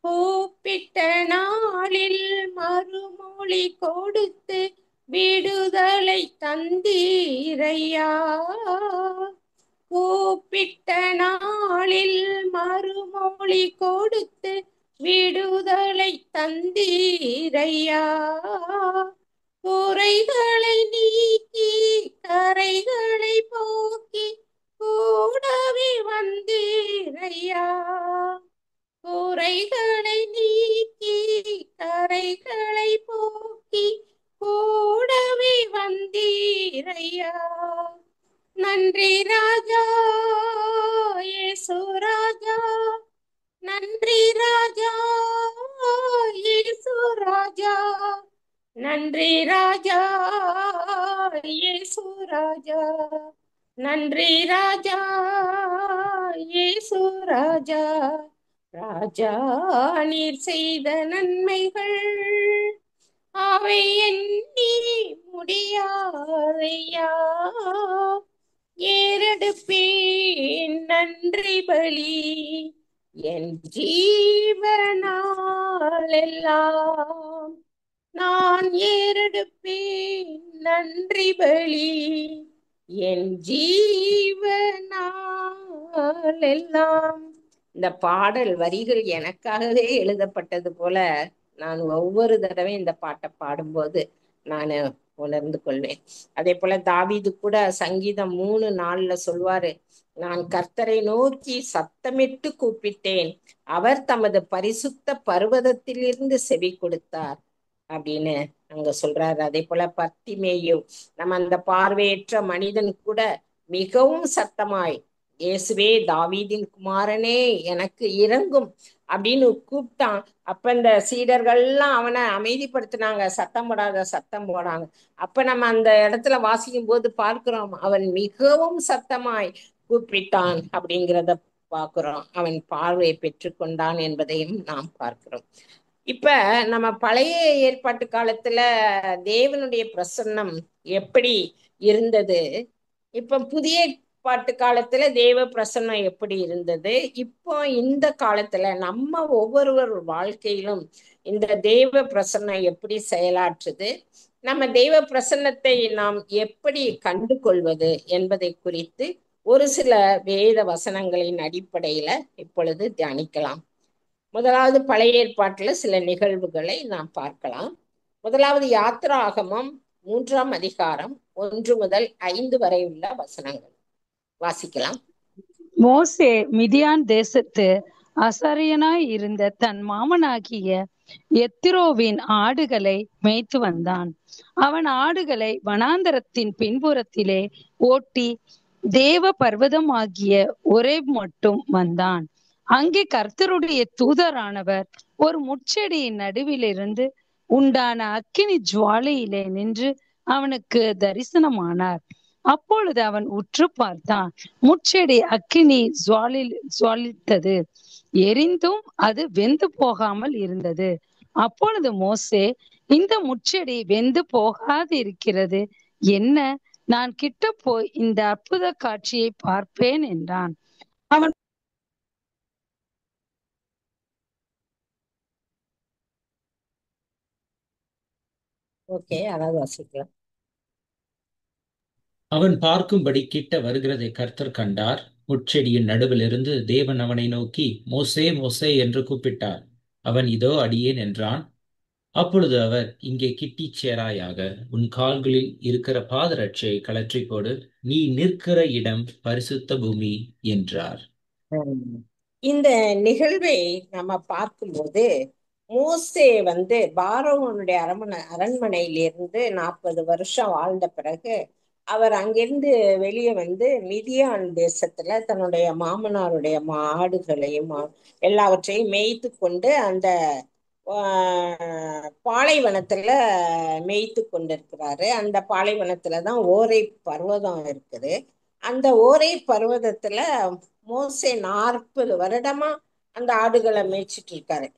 கூப்பிட்ட நாளில் மறுமொழி கொடுத்து விடுதலை தந்தீரையா. கூப்பிட்ட நாளில் மறுமொழி கொடுத்து விடுதலை தந்தீரையா. குறைகளை நீக்கி கரைகளை போக்கி கூடவே வந்தீரையா. குறைகளை நீக்கி கரைகளை போக்கி கூடவே வந்தீரையா. நன்றி ராஜா, இயேசு ராஜா. நன்றி ராஜா, இயேசு ராஜா. நன்றி ராஜா, இயேசு ராஜா. நன்றி ராஜா, இயேசு ராஜா. ராஜா நீர் செய்த நன்மைகள் அவை எண்ணி முடியாதையா. ஏறெடுப்பேன் நன்றி பலி என் ஜீவனால் எல்லாம். நான் ஏறெடுப்பேன் நன்றி பலி என் ஜீவனால் எல்லாம். இந்த பாடல் வரிகள் எனக்காகவே எழுதப்பட்டது போல நான் ஒவ்வொரு தடவை இந்த பாட்டை பாடும்போது நான் உணர்ந்து கொள்வேன். அதே போல தாவீது கூட சங்கீதம் 3:4 சொல்வாரு, நான் கர்த்தரை நோக்கி சத்தமிட்டு கூப்பிட்டேன், அவர் தமது பரிசுத்த பர்வதத்திலிருந்து செவி கொடுத்தார் அப்படின்னு அங்க சொல்றாரு. அதே போல பர்த்திமேயு, நம்ம அந்த பார்வையற்ற மனிதன் கூட மிகவும் சத்தமாய், இயேசுவே தாவீதின் குமாரனே எனக்கு இரங்கும் அப்படின்னு கூப்பிட்டான். அப்ப இந்த சீடர்கள்லாம் அவனை அமைதிப்படுத்தினாங்க, சத்தம் போடாத சத்தம் போடாங்க. அப்ப நம்ம அந்த இடத்துல வாசிக்கும் போது பார்க்கிறோம், அவன் மிகவும் சத்தமாய் கூப்பிட்டான் அப்படிங்கிறத பார்க்கிறோம். அவன் பார்வையை பெற்றுக்கொண்டான் என்பதையும் நாம் பார்க்கிறோம். இப்ப நம்ம பழைய ஏற்பாட்டு காலத்துல தேவனுடைய பிரசன்னம் எப்படி இருந்தது, இப்ப புதிய ஏற்பாட்டு காலத்துல தேவ பிரசன்னம் எப்படி இருந்தது, இப்போ இந்த காலத்துல நம்ம ஒவ்வொருவர் வாழ்க்கையிலும் இந்த தேவ பிரசன்னம் எப்படி செயலாற்றுது, நம்ம தெய்வ பிரசன்னத்தை நாம் எப்படி கண்டு கொள்வது என்பதை குறித்து ஒரு சில வேத வசனங்களின் அடிப்படையில இப்பொழுது தியானிக்கலாம். முதலாவது பழைய ஏற்பாட்டுல சில நிகழ்வுகளை நாம் பார்க்கலாம். முதலாவது யாத்திராகமம் 3ஆம் அதிகாரம் 1 முதல் 5 வரை உள்ள வசனங்கள் வாசிக்கலாம். மோசே மிதியான் தேசத்து அசரியனாய் இருந்த தன் மாமனாகிய எத்திரோவின் ஆடுகளை மேய்த்து வந்தான். அவன் ஆடுகளை வனாந்தரத்தின் பின்புறத்திலே ஓட்டி தேவ பர்வதமாகிய ஒரேப் மட்டும் வந்தான். அங்கே கர்த்தருடைய தூதரானவர் ஒரு முட்செடியின் நடுவிலிருந்து உண்டான அக்கினி ஜுவாலையிலே நின்று அவனுக்கு தரிசனமானார். அப்பொழுது அவன் உற்று பார்த்தான். முட்செடி அக்கினி ஜுவாலித்தது, எரிந்தும் அது வெந்து போகாமல் இருந்தது. அப்பொழுது மோசே, இந்த முட்செடி வெந்து போகாது இருக்கிறது என்ன? நான் கிட்ட போய் இந்த அற்புத காட்சியை பார்ப்பேன் என்றான். அவன் அதாவது வாசிக்கலாம். அவன் பார்க்கும்படி கிட்ட வருகிறதை கர்த்தர் கண்டார். முட்செடியின் நடுவிலிருந்து தேவன் அவனை நோக்கி, மோசே மோசே என்று கூப்பிட்டார். அவன் இதோ அடியேன் என்றான். அப்பொழுது அவர், இங்கே கிட்டிச் சேராயாக, உன் கால்களில் இருக்கிற பாதரட்சையை கழற்றி போடு, நீ நிற்கிற இடம் பரிசுத்த பூமி என்றார். உம். இந்த நிகழ்வை நம்ம பார்க்கும்போது மோசே பார்வோனுடைய அரண்மனையிலிருந்து 40 வருஷம் வாழ்ந்த பிறகு அவர் அங்கிருந்து வெளியே மிதியான் தேசத்துல தன்னுடைய மாமனாருடைய ஆடுகளையும் எல்லாவற்றையும் மேய்த்து கொண்டு அந்த பாலைவனத்துல மேய்த்து கொண்டிருக்கிறாரு. அந்த பாலைவனத்துலதான் ஓரை பர்வதம் இருக்குது. அந்த ஓரை பர்வதத்துல மோசே 40 வருடமா அந்த ஆடுகளை மேய்ச்சிட்டு இருக்காரு.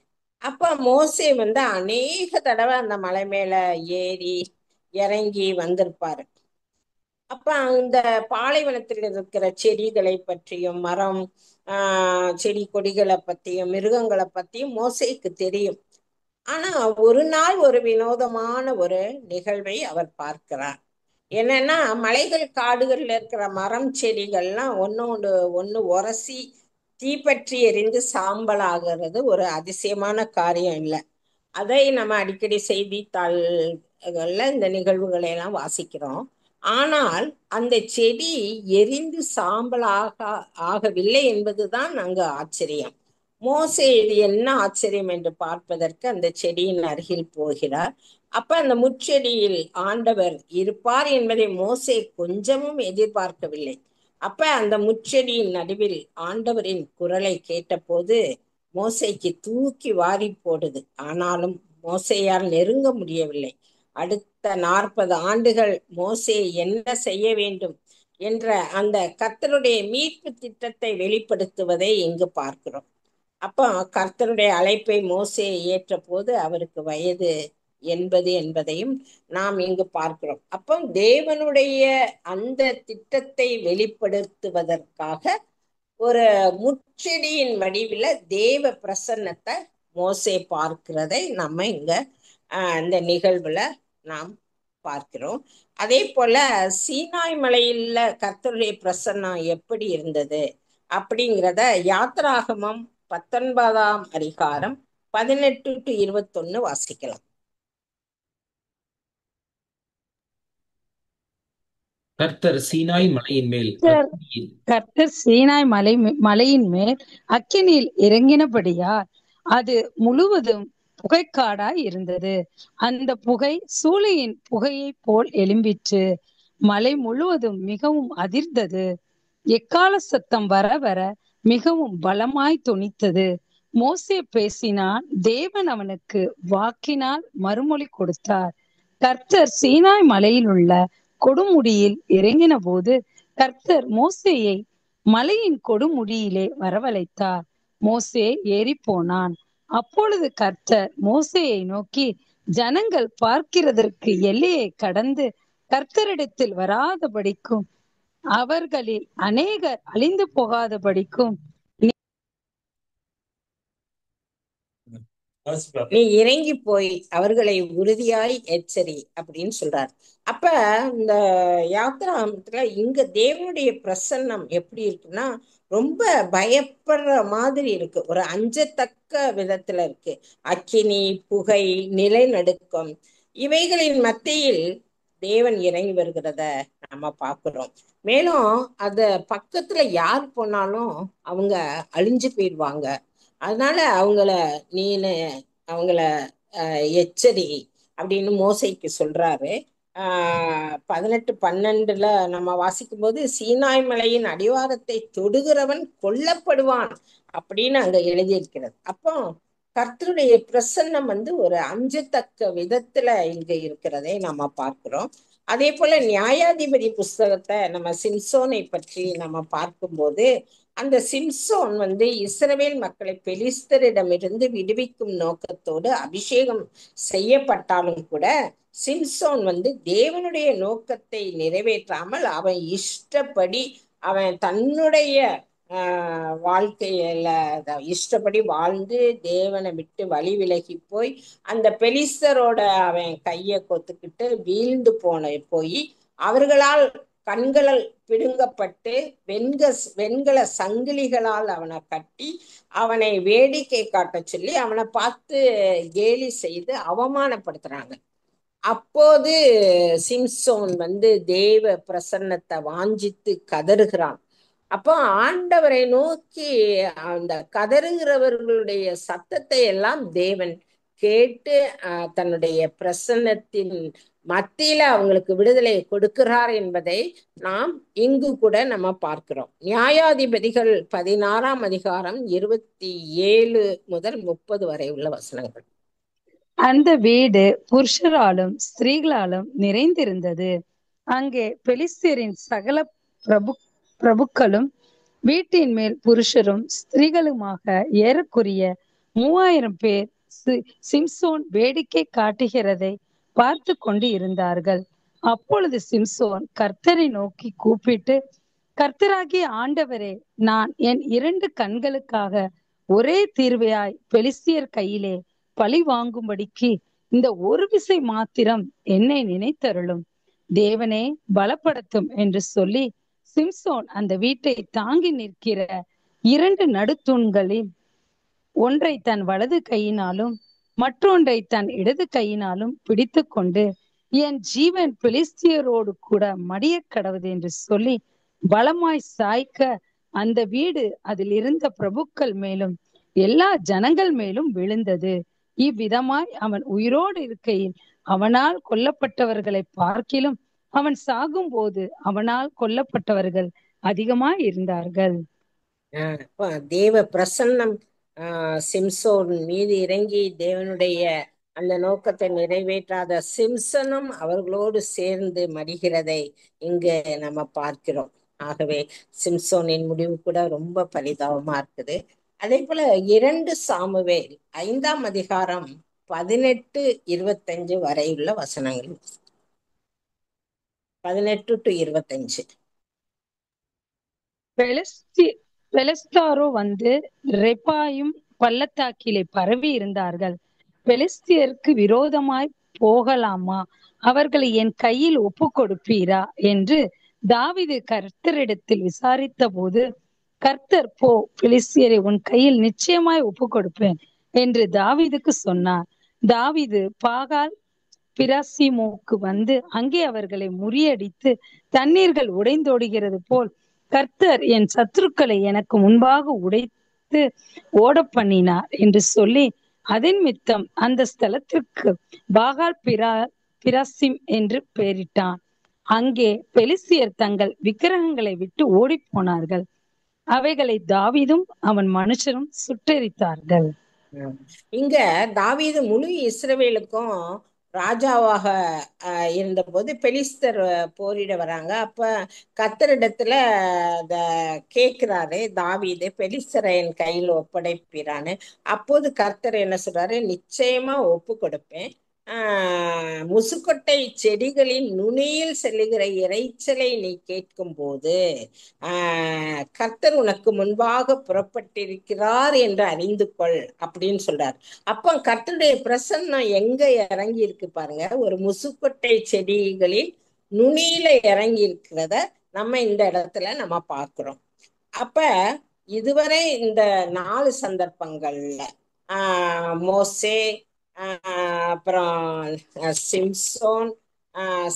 அப்ப மோசே அநேக தடவை அந்த மலை மேல ஏறி இறங்கி வந்திருப்பாரு. அப்ப அந்த பாலைவனத்தில் இருக்கிற செடிகளை பற்றியும் மரம் செடி கொடிகளை பத்தியும் மிருகங்களை பத்தியும் மோசேக்கு தெரியும். ஆனா ஒரு நாள் ஒரு வினோதமான ஒரு நிகழ்வை அவர் பார்க்கிறார். என்னன்னா, மலைகள் காடுகள்ல இருக்கிற மரம் செடிகள்லாம் ஒண்ணு உரசி தீப்பற்றி எரிந்து சாம்பல் ஆகிறது ஒரு அதிசயமான காரியம் இல்லை. அதை நம்ம அடிக்கடி செய்தித்தாள்கள்ல இந்த நிகழ்வுகளை எல்லாம் வாசிக்கிறோம். ஆனால் அந்த செடி எரிந்து ஆகவில்லை என்பதுதான் அங்கு ஆச்சரியம். மோசே இது என்ன ஆச்சரியம் என்று பார்ப்பதற்கு அந்த செடியின் அருகில் போகிறார். அப்ப அந்த முச்செடியில் ஆண்டவர் இருப்பார் என்பதை மோசே கொஞ்சமும் எதிர்பார்க்கவில்லை. அப்ப அந்த முச்செடியின் நடுவில் ஆண்டவரின் குரலை கேட்டபோது மோசைக்கு தூக்கி வாரி போடுது. ஆனாலும் மோசையால் நெருங்க முடியவில்லை. அடுத்த 40 ஆண்டுகள் மோசே என்ன செய்ய வேண்டும் என்ற அந்த கர்த்தருடைய மீட்பு திட்டத்தை வெளிப்படுத்துவதை இங்கு பார்க்கிறோம். அப்போ கர்த்தருடைய அழைப்பை மோசே ஏற்ற போது அவருக்கு வயது 80 என்பதையும் நாம் இங்கு பார்க்கிறோம். அப்போ தேவனுடைய அந்த திட்டத்தை வெளிப்படுத்துவதற்காக ஒரு முச்செடியின் வடிவில தேவ பிரசன்னத்தை மோசே பார்க்கிறதை நம்ம இங்க இந்த நிகழ்வுல நாம் பார்க்கிறோம். அதே போல சீனாய் மலையில கர்த்தருடைய பிரசன்னம் எப்படி இருந்தது அப்படிங்கிறத யாத்திராகமம் 19ஆம் அதிகாரம் 18 to 21 வாசிக்கலாம். கர்த்தர் சீனாய் மலையின் மேல் கர்த்தர் சீனாய் மலையின் மேல் அக்கினியில் இறங்கினபடியால் அது முழுவதும் புகைக்காடாய் இருந்தது. அந்த புகை சூளையின் புகையை போல் எழும்பிற்று. மலை முழுவதும் மிகவும் அதிர்ந்தது. எக்கால சத்தம் வர வர மிகவும் பலமாய் தொனித்தது. மோசே பேசினான், தேவன் அவனுக்கு வாக்கினால் மறுமொழி கொடுத்தார். கர்த்தர் சீனாய் மலையில் உள்ள கொடுமுடியில் இறங்கின போது கர்த்தர் மோசேயை மலையின் கொடுமுடியிலே வரவழைத்தார். மோசே ஏறி போனான். அப்பொழுது கர்த்தர் மோசேயை நோக்கி, ஜனங்கள் பார்க்கிறதற்கு எல்லையை கடந்து கர்த்தரிடத்தில் வராதபடிக்கும் அவர்களில் அநேகர் அழிந்து போகாதபடிக்கும் நீ இறங்கி போய் அவர்களை உறுதியாய் எச்சரி அப்படின்னு சொல்றார். அப்ப இந்த யாத்திராமத்துல இங்க தேவனுடைய பிரசன்னம் எப்படி இருக்குன்னா ரொம்ப பயப்படுற மாதிரி இருக்கு. ஒரு அஞ்சத்தக்க விதத்துல இருக்கு. அக்கினி, புகை, நிலநடுக்கம் இவைகளின் மத்தியில் தேவன் இறங்கி வருகிறத நம்ம பார்க்கிறோம். மேலும் அத பக்கத்துல யார் போனாலும் அவங்க அழிஞ்சு போயிடுவாங்க. அதனால அவங்கள எச்சரி அப்படின்னு மோசைக்கு சொல்றாரு. 18:12 நம்ம வாசிக்கும் போது, சீனாய் மலையின் அடிவாரத்தை தொடுகிறவன் கொல்லப்படுவான் அப்படின்னு அங்க எழுதியிருக்கிறது. அப்போ கர்த்தருடைய பிரசன்னம் ஒரு அஞ்சத்தக்க விதத்துல இங்க இருக்கிறதை நம்ம பார்க்கிறோம். அதே போல நியாயாதிபதி புஸ்தகத்தை நம்ம சிம்சோனை பற்றி நம்ம பார்க்கும்போது, அந்த சிம்சோன் இஸ்ரவேல் மக்களை பெலிஸ்தரிடமிருந்து விடுவிக்கும் நோக்கத்தோடு அபிஷேகம் செய்யப்பட்டாலும் கூட சிம்சோன் தேவனுடைய நோக்கத்தை நிறைவேற்றாமல் அவன் இஷ்டப்படி அவன் தன்னுடைய வாழ்க்கையில இஷ்டப்படி வாழ்ந்து தேவனை விட்டு வழி விலகி போய் அந்த பெலிஸ்தரோட அவன் கையை கொத்துக்கிட்டு வீழ்ந்து போய் அவர்களால் கண்களால் பிடுங்கப்பட்டு வெண்கல சங்கிலிகளால் அவனை கட்டி அவனை வேடிக்கை காட்ட சொல்லி அவனை பார்த்து கேலி செய்து அவமானப்படுத்துறாங்க. அப்போது சிம்சோன் தேவ பிரசன்னத்தை வாஞ்சித்து கதறுகிறான். அப்போ ஆண்டவரை நோக்கி அந்த கதறுகிறவர்களுடைய சத்தத்தை எல்லாம் தேவன் கேட்டு தன்னுடைய பிரசன்னத்தின் மத்தியில அவங்களுக்கு விடுதலை கொடுக்கிறார் என்பதை நாம் இங்கு கூட நம்ம பார்க்கிறோம். நியாயாதிபதிகள் 16ஆம் அதிகாரம் 27 முதல் 30 வரை உள்ள வசனங்கள். அந்த வீடு புருஷராலும் ஸ்திரீகளாலும் நிறைந்திருந்தது. அங்கே பெலிஸ்தியரின் சகல பிரபுக்களும் வீட்டின் மேல் புருஷரும் ஸ்திரீகளுமாக ஏறக்குறைய 3000 பேர் சிம்சோன் வேடிக்கை காட்டுகிறதை பார்த்து கொண்டு இருந்தார்கள். அப்பொழுது சிம்சோன் கர்த்தரை நோக்கி கூப்பிட்டு, கர்த்தராகிய ஆண்டவரே, நான் என் 2 கண்களுக்காக ஒரே தீர்வையாய் பெலிஸ்தியர் கையிலே பழி வாங்கும்படிக்கு இந்த ஒரு விசை மாத்திரம் என்னை நினைத்தருளும். தேவனே பலப்படுத்தும் என்று சொல்லி சிம்சோன் அந்த வீட்டை தாங்கி நிற்கிற 2 நடுத்தூண்களில் ஒன்றை தன் வலது கையினாலும் மற்றொன்றை தன் இடது கையினாலும் பிடித்து கொண்டு, என் ஜீவன் பெலிஸ்தியரோடு கூட மடிய கடவுது என்று சொல்லி பலமாய் சாய்க்க அந்த வீடு அதில் இருந்த பிரபுக்கள் மேலும் எல்லா ஜனங்கள் மேலும் விழுந்தது. இவ்விதமாய் அவன் உயிரோடு இருக்கையில் அவனால் கொல்லப்பட்டவர்களை பார்க்கிலும் அவன் சாகும் போது அவனால் கொல்லப்பட்டவர்கள் அதிகமாய் இருந்தார்கள். தேவ பிரசன்னம் சிம்சோன் மீது இறங்கி தேவனுடைய அந்த நோக்கத்தை நிறைவேற்றாத சிம்சனும் அவர்களோடு சேர்ந்து மடிகிறதை இங்கு நம்ம பார்க்கிறோம். ஆகவே சிம்சோனின் முடிவு கூட ரொம்ப பரிதாபமா இருக்குது. அதே போல 2 சாமுவேல் 5ஆம் அதிகாரம் 18-25 வரையுள்ள வசனங்கள். 18-25. பெலிஸ்தாரோ ரெப்பாயும் பள்ளத்தாக்கிலே பரவி இருந்தார்கள். பெலிஸ்தியருக்கு விரோதமாய் போகலாமா? அவர்களை என் கையில் ஒப்பு கொடுப்பீரா என்று தாவீது கர்த்தரிடத்தில் விசாரித்த போது, கர்த்தர், போ, பெலிஸ்தியரை உன் கையில் நிச்சயமாய் ஒப்பு கொடுப்பேன் என்று தாவீதுக்கு சொன்னார். தாவீது பாகால் பிராசிமோக்கு அங்கே அவர்களை முறியடித்து தண்ணீர்கள் உடைந்தோடுகிறது போல் கர்த்தர் என் சத்துருக்களை எனக்கு முன்பாக உடைத்து ஓட பண்ணினார் என்று சொல்லி அதன் மித்தம் அந்த ஸ்தலத்திற்கு பாகால் பிராசிம் என்று பெயரிட்டான். அங்கே பெலிஸ்தியர் தங்கள் விக்கிரகங்களை விட்டு ஓடி போனார்கள். அவைகளை தாவீதும் அவன் மனுஷரும் சுட்டெரித்தார்கள். இங்க தாவீது முழு இஸ்ரவேலுக்கும் ராஜாவாக இருந்தபோது பெலிஸ்தர் போரிட வராங்க. அப்ப கர்த்தரிடத்துல கேட்கிறாரு தாவீது, பெலிஸ்தரை என் கையில் ஒப்படைப்பிறான்னு. அப்போது கர்த்தர் என்ன சொல்றாரு? நிச்சயமா ஒப்பு கொடுப்பேன். முசுக்கொட்டை செடிகளின் நுனியில் செல்லுகிற இறைச்சலை நீ கேட்கும் போது கர்த்தர் உனக்கு முன்பாக புறப்பட்டிருக்கிறார் என்று அறிந்து கொள் அப்படின்னு சொல்றார். அப்போ கர்த்தருடைய பிரசன்னம் எங்க இறங்கி இருக்கு பாருங்க. ஒரு முசுக்கொட்டை செடிகளின் நுனியில இறங்கி இருக்கிறத நம்ம இந்த இடத்துல நம்ம பார்க்கிறோம். அப்ப இதுவரை இந்த 4 சந்தர்ப்பங்கள்ல மோசே, அப்புறம் சிம்சோன்,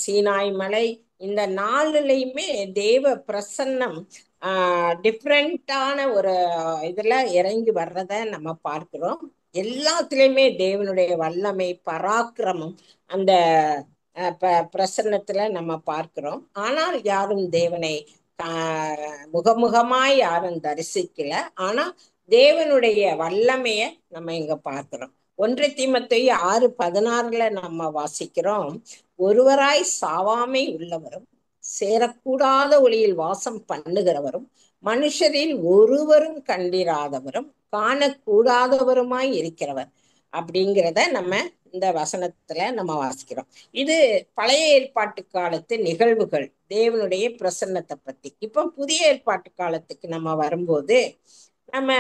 சீனாய் மலை, இந்த 4லையுமே தேவ பிரசன்னம் டிஃப்ரெண்டான ஒரு இதுல இறங்கி வர்றத நம்ம பார்க்கிறோம். எல்லாத்துலயுமே தேவனுடைய வல்லமை, பராக்கிரமம் அந்த பிரசன்னத்துல நம்ம பார்க்கிறோம். ஆனால் யாரும் தேவனை முகமுகமாய் யாரும் தரிசிக்கல. ஆனா தேவனுடைய வல்லமைய நம்ம இங்க பார்க்கிறோம். 1 தீமோத்தேயு 6:16 நம்ம வாசிக்கிறோம். ஒருவராய் சாவாமை உள்ளவரும் சேரக்கூடாத ஒளியில் வாசம் பண்ணுகிறவரும் மனுஷரில் ஒருவரும் கண்டிராதவரும் காணக்கூடாதவருமாய் இருக்கிறவர் அப்படிங்கிறத நம்ம இந்த வசனத்துல நம்ம வாசிக்கிறோம். இது பழைய ஏற்பாட்டு காலத்து நிகழ்வுகள், தேவனுடைய பிரசன்னத்தை பத்தி. இப்போ புதிய ஏற்பாட்டு காலத்துக்கு நம்ம வரும்போது நம்ம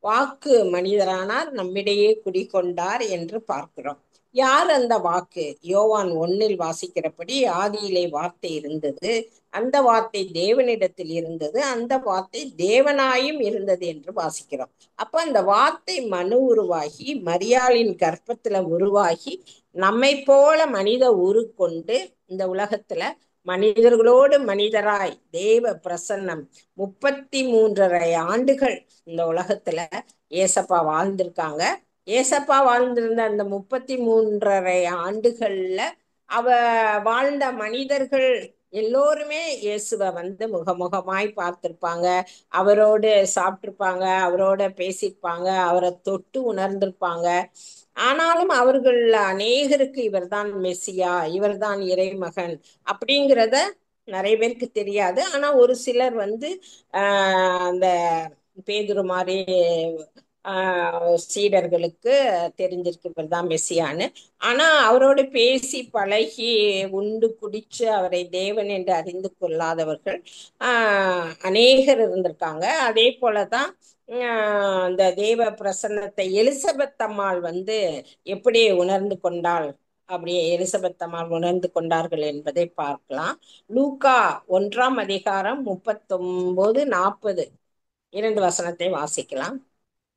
வாக்கு மனிதரானார், நம்மிடையே குடிகொண்டார் என்று பார்க்கிறோம். யார் அந்த வாக்கு? யோவான் 1 வாசிக்கிறபடி, ஆதியிலே வார்த்தை இருந்தது, அந்த வார்த்தை தேவனிடத்தில் இருந்தது, அந்த வார்த்தை தேவனாயும் இருந்தது என்று வாசிக்கிறோம். அப்ப அந்த வார்த்தை மனு உருவாகி மரியாளின் கர்ப்பத்துல உருவாகி நம்மை போல மனித உருக்கொண்டு இந்த உலகத்துல மனிதர்களோடு மனிதராய் தேவ பிரசன்னம் 33.5 ஆண்டுகள் இந்த உலகத்துல ஏசப்பா வாழ்ந்திருக்காங்க. ஏசப்பா வாழ்ந்திருந்த அந்த 33.5 ஆண்டுகள்ல அவ வாழ்ந்த மனிதர்கள் எல்லோருமே இயேசுவை முகமுகமாய் பார்த்திருப்பாங்க, அவரோடு சாப்பிட்டிருப்பாங்க, அவரோட பேசியிருப்பாங்க, அவரை தொட்டு உணர்ந்திருப்பாங்க. ஆனாலும் அவர்கள் அநேகருக்கு இவர்தான் மெசியா, இவர்தான் இறைமகன் அப்படிங்கிறத நிறைய பேருக்கு தெரியாது. ஆனா ஒரு சிலர் அந்த பேதுரு மாதிரி சீடர்களுக்கு தெரிஞ்சிருக்கு இவர்தான் மெசியான்னு. ஆனா அவரோட பேசி பழகி உண்டு குடிச்சு அவரை தேவன் என்று அறிந்து கொள்ளாதவர்கள் அநேகர் இருந்திருக்காங்க. அதே போலதான் இந்த தேவ பிரசன்னத்தை எலிசபெத் அம்மாள் எப்படி உணர்ந்து கொண்டாள், அப்படியே எலிசபெத் அம்மாள் உணர்ந்து கொண்டார்கள் என்பதை பார்க்கலாம். லூக்கா 1 39, 40 2 வசனத்தை வாசிக்கலாம்.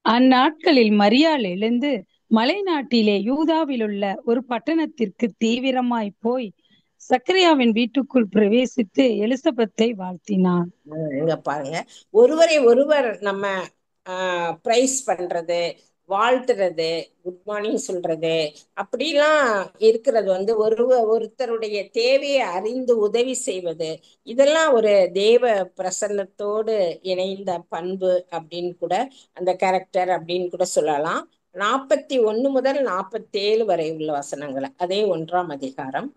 அந்நாட்களில் மரியாள் எழுந்து மலைநாட்டிலே யூதாவிலுள்ள ஒரு பட்டணத்திற்கு தீவிரமாய் போய் சக்கரியாவின் வீட்டுக்குள் பிரவேசித்து எலிசபெத்தை வாழ்த்தினார். இங்க பாருங்க, ஒருவரை ஒருவர் நம்ம பிரைஸ் பண்றது, வாழ்த்துறது, குட் மார்னிங் சொல்றது, அப்படிலாம் இருக்கிறது ஒருத்தருடைய தேவையை அறிந்து உதவி செய்வது, இதெல்லாம் ஒரு தேவ பிரசன்னத்தோடு இணைந்த பண்பு அப்படின்னு கூட, அந்த கேரக்டர் அப்படின்னு கூட சொல்லலாம். 41 முதல் 47 வரை உள்ள வசனங்களை, அதே 1ஆம் அதிகாரம்.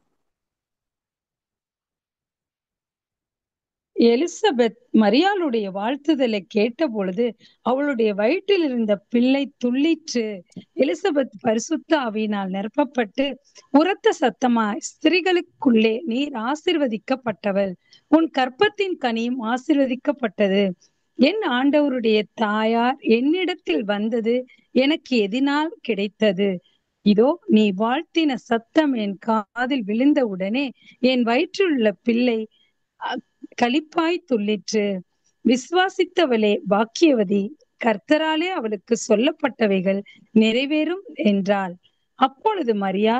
எலிசபெத் மரியாளுடைய வாழ்த்துதலை கேட்ட பொழுது அவளுடைய வயிற்றில் இருந்த பிள்ளை துள்ளிற்று. எலிசபெத் பரிசுத்த ஆவியினால் நிரப்பப்பட்டு உரத்த சத்தமாய், ஸ்திரீகளுக்குள்ளே நீர் ஆசீர்வதிக்கப்பட்டவள், உன் கர்ப்பத்தின் கனியும் ஆசீர்வதிக்கப்பட்டது. என் ஆண்டவருடைய தாயார் என்னிடத்தில் வந்தது எனக்கு எதினால் கிடைத்தது? இதோ நீ வாழ்த்தின சத்தம் என் காதில் விழுந்தவுடனே என் வயிற்றிலுள்ள பிள்ளை களிப்பாய் துள்ளிற்று. விசுவாசித்தவளே பாக்கியவதி, கர்த்தராலே அவளுக்கு சொல்லப்பட்டவைகள் நிறைவேறும் என்றாள். அப்பொழுது மரியா,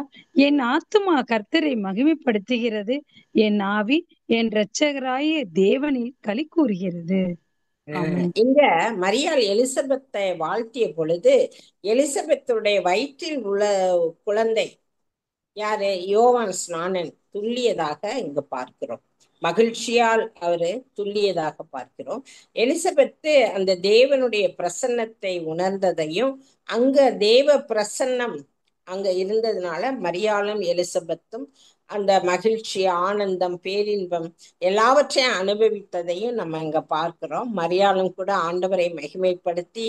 என் ஆத்துமா கர்த்தரை மகிமைப்படுத்துகிறது, என் ஆவி என் இரட்சகராகிய தேவனில் களி கூறுகிறது. இங்க மரியாள் எலிசபெத்தை வாழ்த்திய பொழுது எலிசபெத்துடைய வயிற்றில் உள்ள குழந்தை யாரு? யோவான் ஸ்நானன் துள்ளியதாக இங்க பார்க்கிறோம். மகிழ்ச்சியால் அவரு துள்ளியதாக பார்க்கிறோம். எலிசபெத்து அந்த தேவனுடைய பிரசன்னத்தை உணர்ந்ததையும், அங்க தேவ பிரசன்னம் அங்க இருந்ததுனால மரியாளும் எலிசபெத்தும் அந்த மகிழ்ச்சி, ஆனந்தம், பேரின்பம் எல்லாவற்றையும் அனுபவித்ததையும் நம்ம இங்க பார்க்கிறோம். மரியாளும் கூட ஆண்டவரை மகிமைப்படுத்தி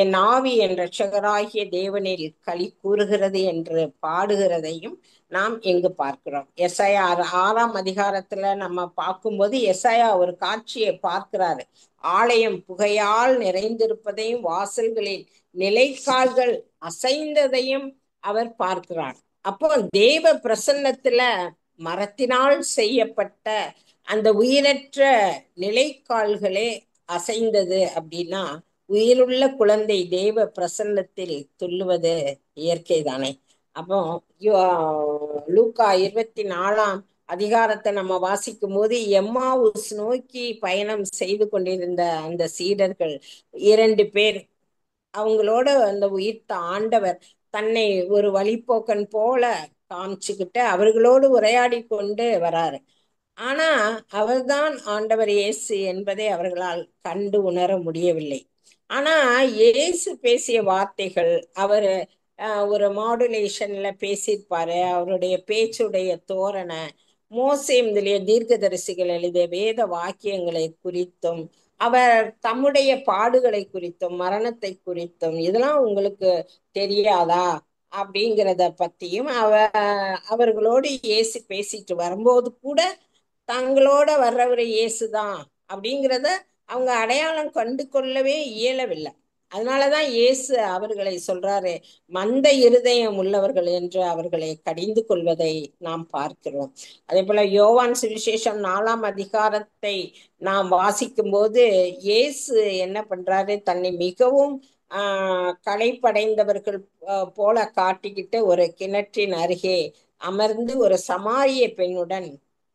என் ஆவி என் இரட்சகராகிய தேவனில் களி கூறுகிறது என்று பாடுகிறதையும் நாம் இங்கு பார்க்கிறோம். எசாயா 6ஆம் அதிகாரத்துல நம்ம பார்க்கும்போது எசாயா ஒரு காட்சியை பார்க்கிறாரு. ஆலயம் புகையால் நிறைந்திருப்பதையும் வாசல்களில் நிலைக்கால்கள் அசைந்ததையும் அவர் பார்க்கிறார். அப்போ தேவ பிரசன்னத்துல மரத்தினால் செய்யப்பட்ட அந்த உயிரற்ற நிலைக்கால்களே அசைந்தது அப்படின்னா, உயிருள்ள குழந்தை தேவ பிரசன்னத்தில் துள்ளுவது இயற்கை தானே. அப்போ லூக்கா 24ஆம் அதிகாரத்தை நம்ம வாசிக்கும் போது எம்மாவுஸ் நோக்கி பயணம் செய்து கொண்டிருந்த அந்த சீடர்கள் 2 பேர், அவங்களோட அந்த உயிர்த்த ஆண்டவர் தன்னை ஒரு வழிப்போக்கன் போல காமிச்சுக்கிட்டு அவர்களோடு உரையாடி கொண்டு வராரு. ஆனா அவர்தான் ஆண்டவர் இயேசு என்பதை அவர்களால் கண்டு உணர முடியவில்லை. ஆனா இயேசு பேசிய வார்த்தைகள், அவரு ஒரு மாடுலேஷன்ல பேசியிருப்பாரு. அவருடைய பேச்சுடைய தோரணை, மோசே முதலிய தீர்க்கதரிசிகள் எழுதிய வேத வாக்கியங்களை குறித்தும், அவர் தம்முடைய பாடுகளை குறித்தும் மரணத்தை குறித்தும் இதெல்லாம் உங்களுக்கு தெரியாதா அப்படிங்கிறத பத்தியும் அவர்களோடு இயேசு பேசிட்டு வரும்போது கூட தங்களோட வர்றவர் இயேசுதான் அப்படிங்கிறத அவங்க அடையாளம் கண்டு கொள்ளவே இயலவில்லை. அதனாலதான் இயேசு அவர்களை சொல்றாரு, மந்த இருதயம் உள்ளவர்கள் என்று அவர்களை கடிந்து கொள்வதை நாம் பார்க்கிறோம். அதே போல யோவான் சுவிசேஷம் 4ஆம் அதிகாரத்தை நாம் வாசிக்கும் போது இயேசு என்ன பண்றாரு, தன்னை மிகவும் களைப்படைந்தவர்கள் போல காட்டிக்கிட்டு ஒரு கிணற்றின் அருகே அமர்ந்து ஒரு சமாரிய பெண்ணுடன்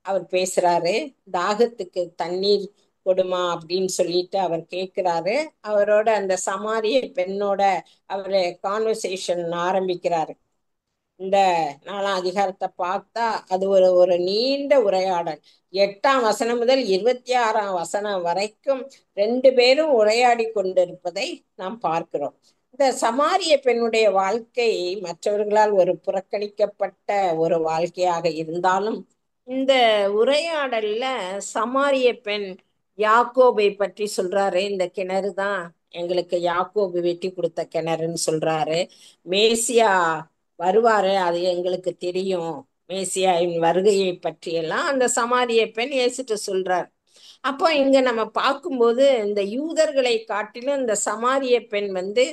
அவர் பேசுறாரு. தாகத்துக்கு தண்ணீர் கொடுமா அப்படின்னு சொல்லிட்டு அவர் கேட்கிறாரு. அவரோட அந்த சமாரிய பெண்ணோட அவரு கான்வர்சேஷன் ஆரம்பிக்கிறாரு. இந்த 4ஆம் அதிகாரத்தை பார்த்தா அது ஒரு ஒரு நீண்ட உரையாடல். 8ஆம் வசனம் முதல் 26ஆம் வசனம் வரைக்கும் 2 பேரும் உரையாடி கொண்டிருப்பதை நாம் பார்க்கிறோம். இந்த சமாரிய பெண்ணுடைய வாழ்க்கை மற்றவர்களால் ஒரு புறக்கணிக்கப்பட்ட ஒரு வாழ்க்கையாக இருந்தாலும், இந்த உரையாடல்ல சமாரிய பெண் யாக்கோபை பற்றி சொல்றாரு. இந்த கிணறு தான் எங்களுக்கு யாக்கோபு வெட்டி கொடுத்த கிணறுன்னு சொல்றாரு. மேசியா வருவாரு, அது எங்களுக்கு தெரியும். மேசியாவின் வருகையை பற்றியெல்லாம் அந்த சமாரிய பெண் இயேசுட்டு சொல்றார். அப்போ இங்க நம்ம பார்க்கும்போது இந்த யூதர்களை காட்டிலும் இந்த சமாரிய பெண் வந்து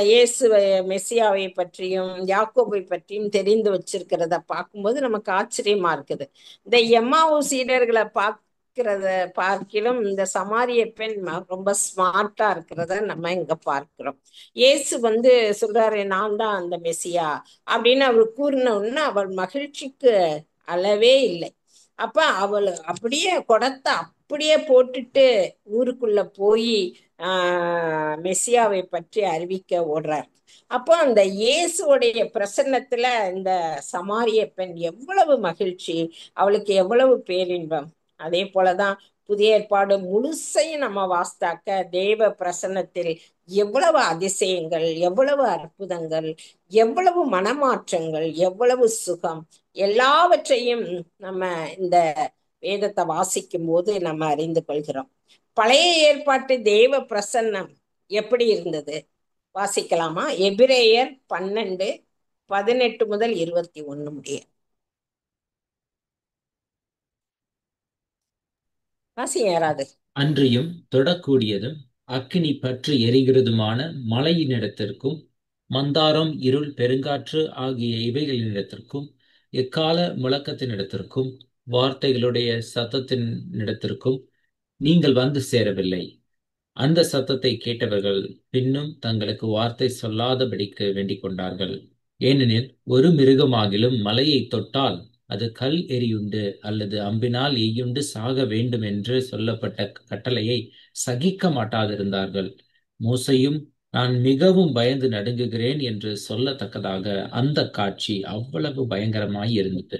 இயேசு மெசியாவை பற்றியும் யாக்கோபை பற்றியும் தெரிந்து வச்சிருக்கிறத பார்க்கும்போது நமக்கு ஆச்சரியமா இருக்குது. இந்த எம்மாவு சீடர்களை பார்க்கிலும் இந்த சமாரிய பெண் ரொம்ப ஸ்மார்ட்டா இருக்கிறத நம்ம இங்க பார்க்கிறோம். இயேசு வந்து சொல்றாரு, நான் தான் அந்த மெசியா அப்படின்னு அவர் கூறின உடனே அவள் மகிழ்ச்சிக்கு அளவே இல்லை. அப்ப அவள் அப்படியே குடத்தை அப்படியே போட்டுட்டு ஊருக்குள்ள போய் மெசியாவை பற்றி அறிவிக்க ஓடுறார். அப்போ அந்த இயேசுடைய பிரசன்னத்துல இந்த சமாரிய பெண் எவ்வளவு மகிழ்ச்சி, அவளுக்கு எவ்வளவு பேரின்பம். அதே போலதான் புதிய ஏற்பாடு முழுசையும் நம்ம வாஸ்தாக்க தேவ பிரசன்னத்தில் எவ்வளவு அதிசயங்கள், எவ்வளவு அற்புதங்கள், எவ்வளவு மனமாற்றங்கள், எவ்வளவு சுகம், எல்லாவற்றையும் நம்ம இந்த வேதத்தை வாசிக்கும் போது நம்ம அறிந்து கொள்கிறோம். பழைய ஏற்பாட்டு தேவ பிரசன்னம் எப்படி இருந்தது வாசிக்கலாமா? எபிரேயர் 12:18 முதல் 21 முடிய வாசிங்க யாராவது. அன்றியும் தொடக்கூடியதும் அக்கினி பற்றி எரிகிறதுமான மலையினிடத்திற்கும் மந்தாரம் இருள் பெருங்காற்று ஆகிய இவைகளினிடத்திற்கும் எக்கால முழக்கத்தினிடத்திற்கும் வார்த்தைகளுடைய சத்தத்தினிடத்திற்கும் நீங்கள் வந்து சேரவில்லை. அந்த சத்தத்தை கேட்டவர்கள் பின்னும் தங்களுக்கு வார்த்தை சொல்லாதபடிக்கு வேண்டிக் கொண்டார்கள். ஏனெனில் ஒரு மிருகமாகிலும் மலையை தொட்டால் அது கல் எரியுண்டு அல்லது அம்பினால் எய்யுண்டு சாக வேண்டும் என்று சொல்லப்பட்ட கட்டளையை சகிக்க மாட்டாதிருந்தார்கள். மோசையும் நான் மிகவும் பயந்து நடுங்குகிறேன் என்று சொல்லத்தக்கதாக அந்த காட்சி அவ்வளவு பயங்கரமாய் இருந்தது.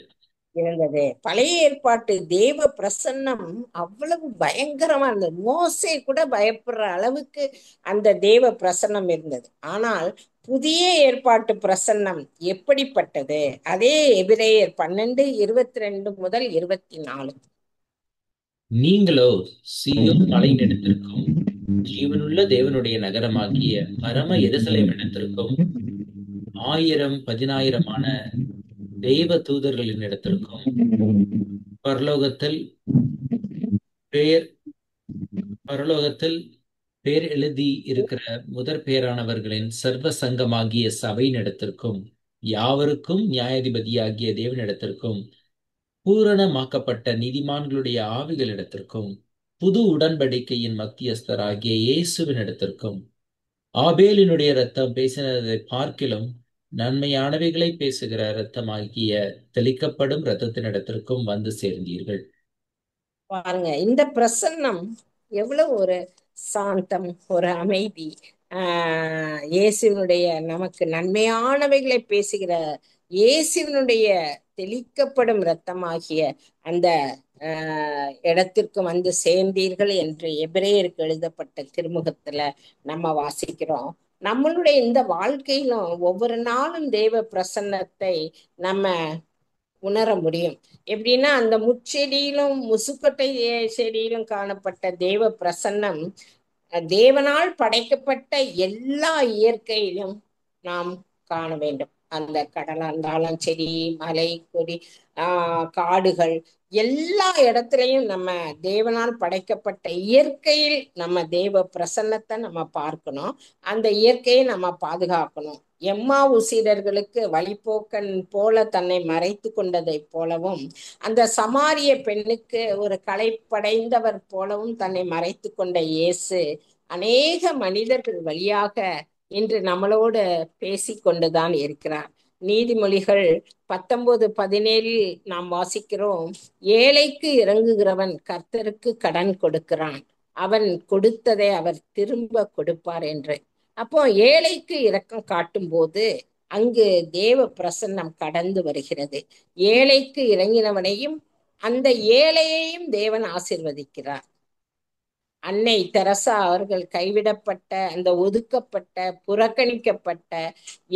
பழைய ஏற்பாட்டு தேவ பிரசன்னம் அவ்வளவு பயங்கரமா இருந்தது. மோசே கூட பயப்படுற அளவுக்கு அந்த தேவ பிரசன்னம் இருந்தது. ஆனால் புதிய ஏற்பாட்டு பிரசன்னம் எப்படிப்பட்டது? அதே எபிரேயர் 12:22 முதல் 24. நீங்களோ சீயோன் மலையினிடத்திற்கும் ஜீவனுள்ள தேவனுடைய நகரமாகிய பரம எருசலேமிடத்திற்கும் 1000-10,000 தெய்வ தூதர்களினிடத்திற்கும் பரலோகத்தில் பேர் எழுதி இருக்கிற முதற் பேரானவர்களின் சர்வ சங்கமாகிய சபையினிடத்திற்கும் யாவருக்கும் நியாயாதிபதியாகிய தேவனிடத்திற்கும் பூரணமாக்கப்பட்ட நீதிமான்களுடைய ஆவிகளிடத்திற்கும் புது உடன்படிக்கையின் மத்தியஸ்தராகிய இயேசுவினிடத்திற்கும் ஆபேலினுடைய இரத்தம் பேசினதை பார்க்கிலும் நன்மையானவைகளை பேசுகிற இரத்தமாகிய தெளிக்கப்படும் இரத்தத்தினிடத்திற்கும் வந்து சேர்ந்தீர்கள். பாருங்க, இந்த பிரசன்னம் எவ்வளவு ஒரு சாந்தம், ஒரு அமைதி. இயேசுவினுடைய நமக்கு நன்மையானவைகளை பேசுகிற இயேசுவினுடைய தெளிக்கப்படும் இரத்தமாகிய அந்த இடத்திற்கு வந்து சேர்ந்தீர்கள் என்று எபிரேயருக்கு எழுதப்பட்ட திருமுகத்துல நம்ம வாசிக்கிறோம். நம்மளுடைய இந்த வாழ்க்கையிலும் ஒவ்வொரு நாளும் தேவ பிரசன்னத்தை நம்ம உணர முடியும். எப்படின்னா, அந்த முச்செடியிலும் முசுக்கட்டை செடியிலும் காணப்பட்ட தேவ பிரசன்னம் தேவனால் படைக்கப்பட்ட எல்லா இயற்கையிலும் நாம் காண வேண்டும். அந்த கடலா இருந்தாலும் செடி, மலை, கொடி, காடுகள் எல்லா இடத்துலயும் நம்ம தேவனால் படைக்கப்பட்ட இயற்கையில் நம்ம தேவ பிரசன்னத்தை நம்ம பார்க்கணும். அந்த இயற்கையை நம்ம பாதுகாக்கணும். எம்மாவு சீடர்களுக்கு வழிபோக்கன் போல தன்னை மறைத்து கொண்டதை போலவும், அந்த சமாரிய பெண்ணுக்கு ஒரு களைப்படைந்தவர் போலவும் தன்னை மறைத்து கொண்ட இயேசு அநேக மனிதர்கள் வழியாக இன்று நம்மளோடு பேசிக்கொண்டுதான் இருக்கிறார். நீதிமொழிகள் 19:17 நாம் வாசிக்கிறோம், ஏழைக்கு இறங்குகிறவன் கர்த்தருக்கு கடன் கொடுக்கிறான், அவன் கொடுத்ததை அவர் திரும்ப கொடுப்பார் என்று. அப்போ ஏழைக்கு இரக்கம் காட்டும் போது அங்கு தேவ பிரசன்னம் கடந்து வருகிறது. ஏழைக்கு இறங்கினவனையும் அந்த ஏழையையும் தேவன் ஆசீர்வதிக்கிறார். அன்னை தெரசா அவர்கள் கைவிடப்பட்ட, அந்த ஒதுக்கப்பட்ட, புறக்கணிக்கப்பட்ட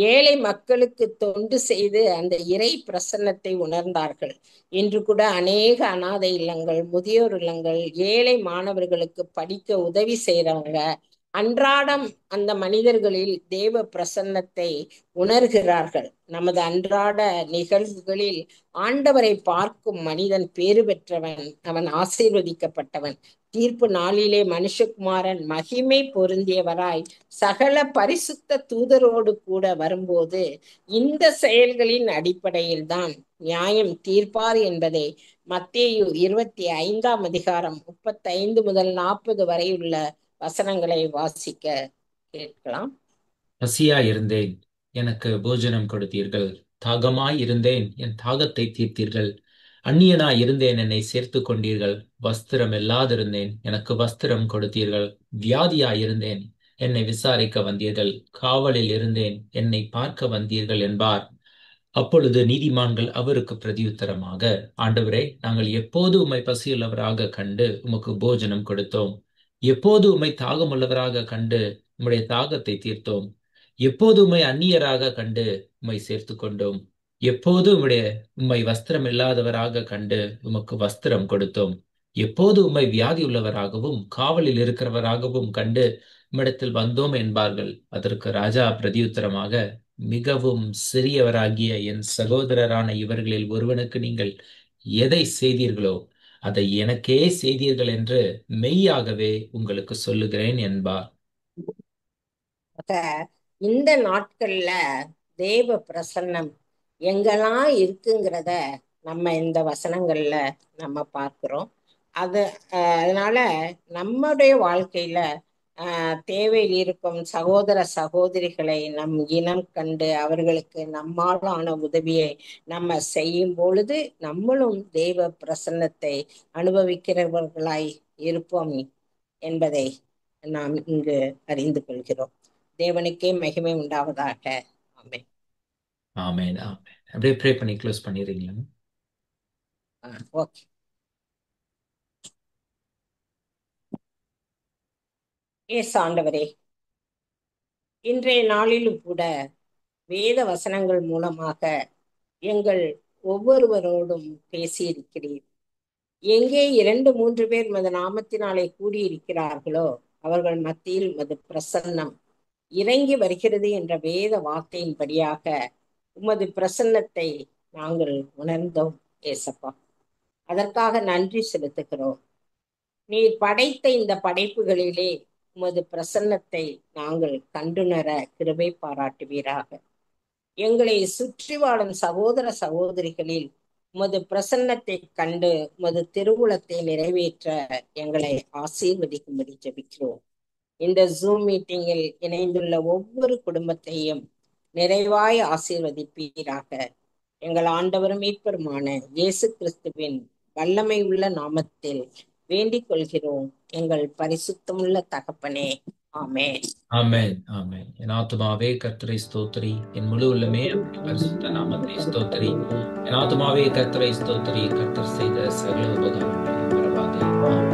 ஏழை மக்களுக்கு தொண்டு செய்து அந்த இறை பிரசன்னத்தை உணர்ந்தார்கள். இன்று கூட அநேக அனாதை இல்லங்கள், முதியோர் இல்லங்கள், ஏழை மாணவர்களுக்கு படிக்க உதவி செய்யறவங்க அன்றாடம் அந்த மனிதர்களில் தேவ பிரசன்னத்தை உணர்கிறார்கள். நமது அன்றாட நிகழ்வுகளில் ஆண்டவரை பார்க்கும் மனிதன் பேறு பெற்றவன், அவன் ஆசீர்வதிக்கப்பட்டவன். தீர்ப்பு நாளிலே மனுஷகுமாரன் மகிமை பொருந்தியவராய் சகல பரிசுத்த தூதரோடு கூட வரும்போது இந்த செயல்களின் அடிப்படையில் தான் நியாயம் தீர்ப்பார் என்பதை மத்தேயு 25 முதல் 40 வரை உள்ள வசனங்களை வாசிக்க கேட்கலாம். பசியா இருந்தேன், எனக்கு போஜனம் கொடுத்தீர்கள். தாகமாய் இருந்தேன், என் தாகத்தை தீர்த்தீர்கள். அந்நியனாய் இருந்தேன், என்னை சேர்த்து கொண்டீர்கள். வஸ்திரம் இல்லாதிருந்தேன், எனக்கு வஸ்திரம் கொடுத்தீர்கள். வியாதியாய் இருந்தேன், என்னை விசாரிக்க வந்தீர்கள். காவலில் இருந்தேன், என்னை பார்க்க வந்தீர்கள் என்பார். அப்பொழுது நீதிமான்கள் அவருக்கு பிரதியுத்தரமாக, ஆண்டவரே, நாங்கள் எப்போது உம்மை பசியுள்ளவராக கண்டு உமக்கு போஜனம் கொடுத்தோம்? எப்போது உம்மை தாகமுள்ளவராக கண்டு உம்முடைய தாகத்தை தீர்த்தோம்? எப்போது உம்மை அந்நியராக கண்டு உம்மை சேர்த்து கொண்டோம்? எப்போது உம்மை வஸ்திரம் இல்லாதவராக கண்டு உமக்கு வஸ்திரம் கொடுத்தோம்? எப்போது உம்மை வியாதி உள்ளவராகவும் காவலில் இருக்கிறவராகவும் கண்டு உம்மிடத்தில் வந்தோம் என்பார்கள். அதற்கு ராஜா பிரதியுத்தரமாக, மிகவும் சிறியவராகிய என் சகோதரரான இவர்களில் ஒருவனுக்கு நீங்கள் எதை செய்தீர்களோ அதை எனக்கே செய்தீர்கள் என்று மெய்யாகவே உங்களுக்கு சொல்லுகிறேன் என்பார். இந்த நாட்கள்ல தேவ பிரசன்னம் எங்கெல்லாம் இருக்குங்கிறத நம்ம இந்த வசனங்கள்ல நம்ம பார்க்கிறோம். அதனால நம்முடைய வாழ்க்கையில தேவையில் இருக்கும் சகோதர சகோதரிகளை நம் இனம் கண்டு அவர்களுக்கு நம்மாலான உதவியை நம்ம செய்யும் பொழுது நம்மளும் தேவ பிரசன்னத்தை அனுபவிக்கிறவர்களாய் இருப்போம் என்பதை நாம் இங்கு அறிந்து கொள்கிறோம். தேவனுக்கே மகிமை உண்டாவதாக. ஆமென். ஆமென், ஆமென். அப்படியே ப்ரே பண்ணி க்ளோஸ் பண்ணிடுறீங்களா? ஓகே. ஏசு ஆண்டவரே, இன்றைய நாளிலும் கூட வேத வசனங்கள் மூலமாக எங்கள் ஒவ்வொருவரோடும் பேசியிருக்கிறீர். எங்கே 2-3 பேர் மது நாமத்தினாலே கூடியிருக்கிறார்களோ அவர்கள் மத்தியில் மது பிரசன்னம் இறங்கி வருகிறது என்ற வேத வார்த்தையின்படியாக உமது பிரசன்னத்தை நாங்கள் உணர்ந்தோம் ஏசப்பா. அதற்காக நன்றி செலுத்துகிறோம். நீர் படைத்த இந்த படைப்புகளிலே உமது பிரசன்னத்தை நாங்கள் கண்டுணர கிருபை பாராட்டுவீராக. எங்களை சுற்றி வாழும் சகோதர சகோதரிகளில் உமது பிரசன்னத்தை கண்டு உமது திருவுளத்தை நிறைவேற்ற எங்களை ஆசீர்வதிக்கும்படி ஜெபிக்கிறோம். இந்த ஜூம் மீட்டிங்கில் இணைந்துள்ள ஒவ்வொரு குடும்பத்தையும் நிறைவாய் ஆசீர்வதிப்பீராக. எங்கள் ஆண்டவரும் மீட்பருமான இயேசு கிறிஸ்துவின் வல்லமை உள்ள நாமத்தில் வேண்டிக் கொள்கிறோம் எங்கள் பரிசுத்தமுள்ள தகப்பனே. ஆமென். ஆமென், ஆமென். என் ஆத்துமாவே கர்த்தரை ஸ்தோத்திரி, என் முழு உள்ளமே அவருடைய பரிசுத்த நாமத்தை ஸ்தோத்திரி. என் ஆத்துமாவே கர்த்தரை ஸ்தோத்திரி, கர்த்தர் செய்த சகல உபகாரங்களையும் மறவாதே. ஆமென்.